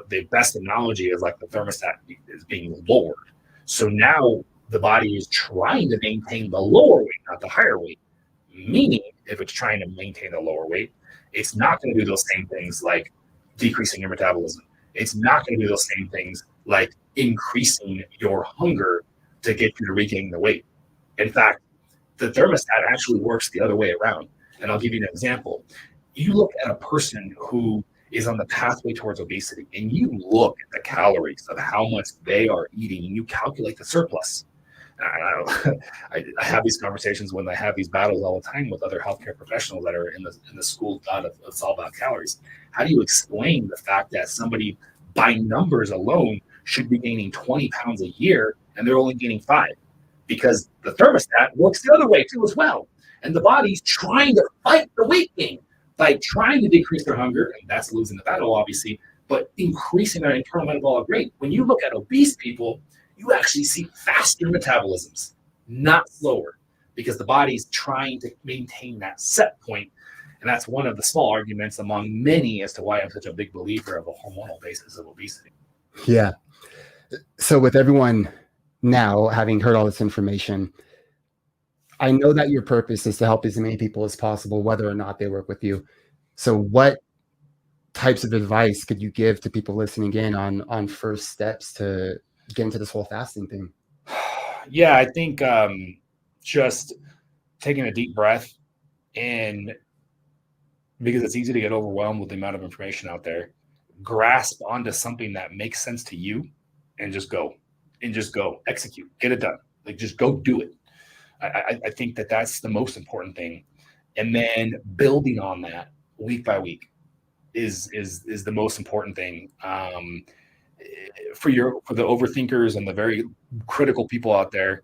the best analogy is like the thermostat is being lowered. So now the body is trying to maintain the lower weight, not the higher weight. Meaning, if it's trying to maintain the lower weight, it's not going to do those same things like decreasing your metabolism. It's not going to do those same things like increasing your hunger to get you to regain the weight. In fact, the thermostat actually works the other way around. And I'll give you an example. You look at a person who is on the pathway towards obesity, and you look at the calories of how much they are eating, and you calculate the surplus. I have these conversations when I have these battles all the time with other healthcare professionals that are in the school of thought of it's all about calories. How do you explain the fact that somebody by numbers alone should be gaining 20 pounds a year and they're only gaining 5? Because the thermostat works the other way too as well. And the body's trying to fight the weight gain by trying to decrease their hunger, and that's losing the battle, obviously, but increasing their internal metabolic rate. When you look at obese people, you actually see faster metabolisms, not slower, because the body's trying to maintain that set point. And that's one of the small arguments among many as to why I'm such a big believer of a hormonal basis of obesity. Yeah. So with everyone now having heard all this information, I know that your purpose is to help as many people as possible, whether or not they work with you. So what types of advice could you give to people listening in on first steps to get into this whole fasting thing? Yeah, I think just taking a deep breath, and because it's easy to get overwhelmed with the amount of information out there, grasp onto something that makes sense to you and just go execute, get it done. Like just go do it. I think that that's the most important thing. And then building on that week by week is the most important thing. For the overthinkers and the very critical people out there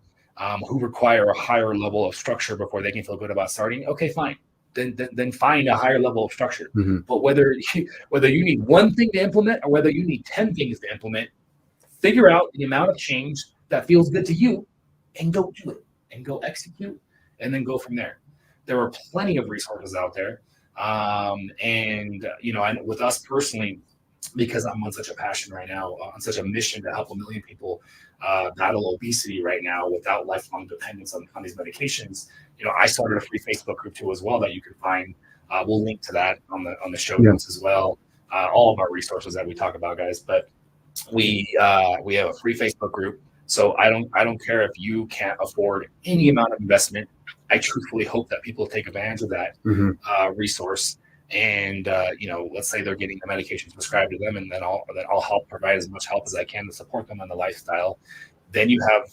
who require a higher level of structure before they can feel good about starting, okay, fine. Then find a higher level of structure. Mm-hmm. But whether you need one thing to implement or whether you need 10 things to implement, figure out the amount of change that feels good to you and go do it and go execute and then go from there. There are plenty of resources out there. And with us personally, because I'm on such a passion right now, on such a mission to help 1 million people battle obesity right now without lifelong dependence on these medications. I started a free Facebook group too as well that you can find. We'll link to that on the show notes as well. All of our resources that we talk about, guys. But we have a free Facebook group. So I don't care if you can't afford any amount of investment. I truthfully hope that people take advantage of that resource. And let's say they're getting the medications prescribed to them, and then I'll help provide as much help as I can to support them on the lifestyle. Then you have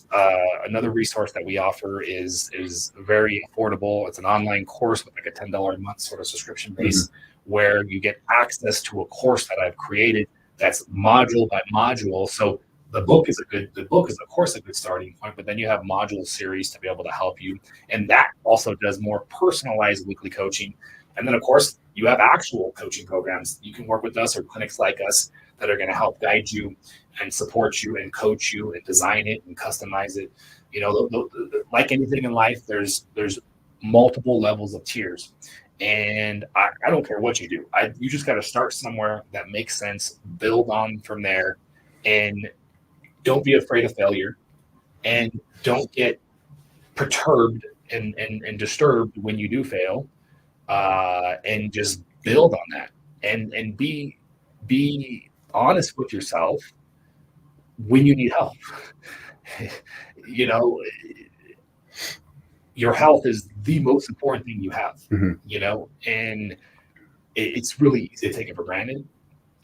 another resource that we offer is very affordable. It's an online course with like a $10 a month sort of subscription base, where you get access to a course that I've created that's module by module. So the book is of course a good starting point, but then you have module series to be able to help you, and that also does more personalized weekly coaching. And then, of course, you have actual coaching programs. You can work with us or clinics like us that are going to help guide you and support you and coach you and design it and customize it. Like anything in life, there's multiple levels of tiers. And I don't care what you do. You just got to start somewhere that makes sense, build on from there, and don't be afraid of failure, and don't get perturbed and disturbed when you do fail. And just build on that, and be honest with yourself when you need help. Your health is the most important thing you have. And it's really easy to take it for granted,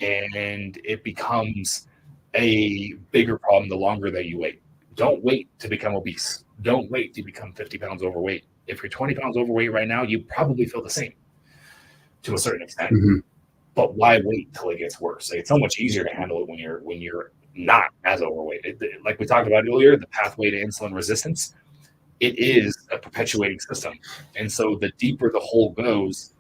and it becomes a bigger problem the longer that you wait. Don't wait to become obese. Don't wait to become 50 pounds overweight. If you're 20 pounds overweight right now, you probably feel the same to a certain extent. But why wait till it gets worse? Like, it's so much easier to handle it when you're not as overweight. Like we talked about earlier, the pathway to insulin resistance, it is a perpetuating system. And so the deeper the hole goes,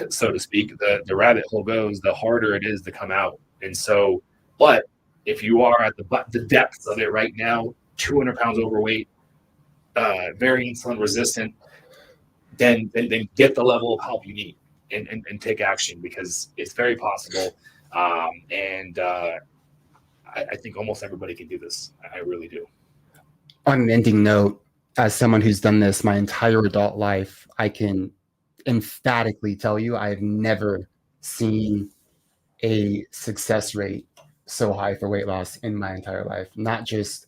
so to speak, the rabbit hole goes, the harder it is to come out. And so, but if you are at the depths of it right now, 200 pounds overweight, very insulin resistant, then get the level of help you need and take action, because it's very possible. And I think almost everybody can do this. I really do. On an ending note, as someone who's done this my entire adult life, I can emphatically tell you I've never seen a success rate so high for weight loss in my entire life. Not just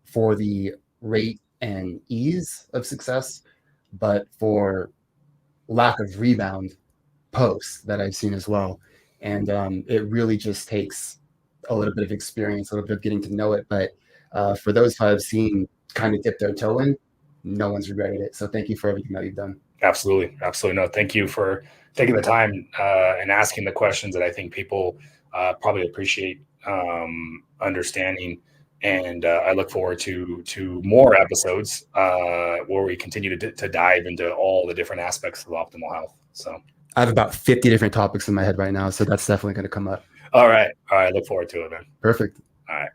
for the rate and ease of success, but for lack of rebound posts that I've seen as well. And it really just takes a little bit of experience, a little bit of getting to know it. But for those who I've seen kind of dip their toe in, no one's regretted it. So thank you for everything that you've done. Absolutely. No, thank you for taking the time and asking the questions that I think people probably appreciate understanding. And I look forward to more episodes where we continue to dive into all the different aspects of optimal health. So I have about 50 different topics in my head right now, so that's definitely going to come up. All right. Look forward to it, man. Perfect. All right.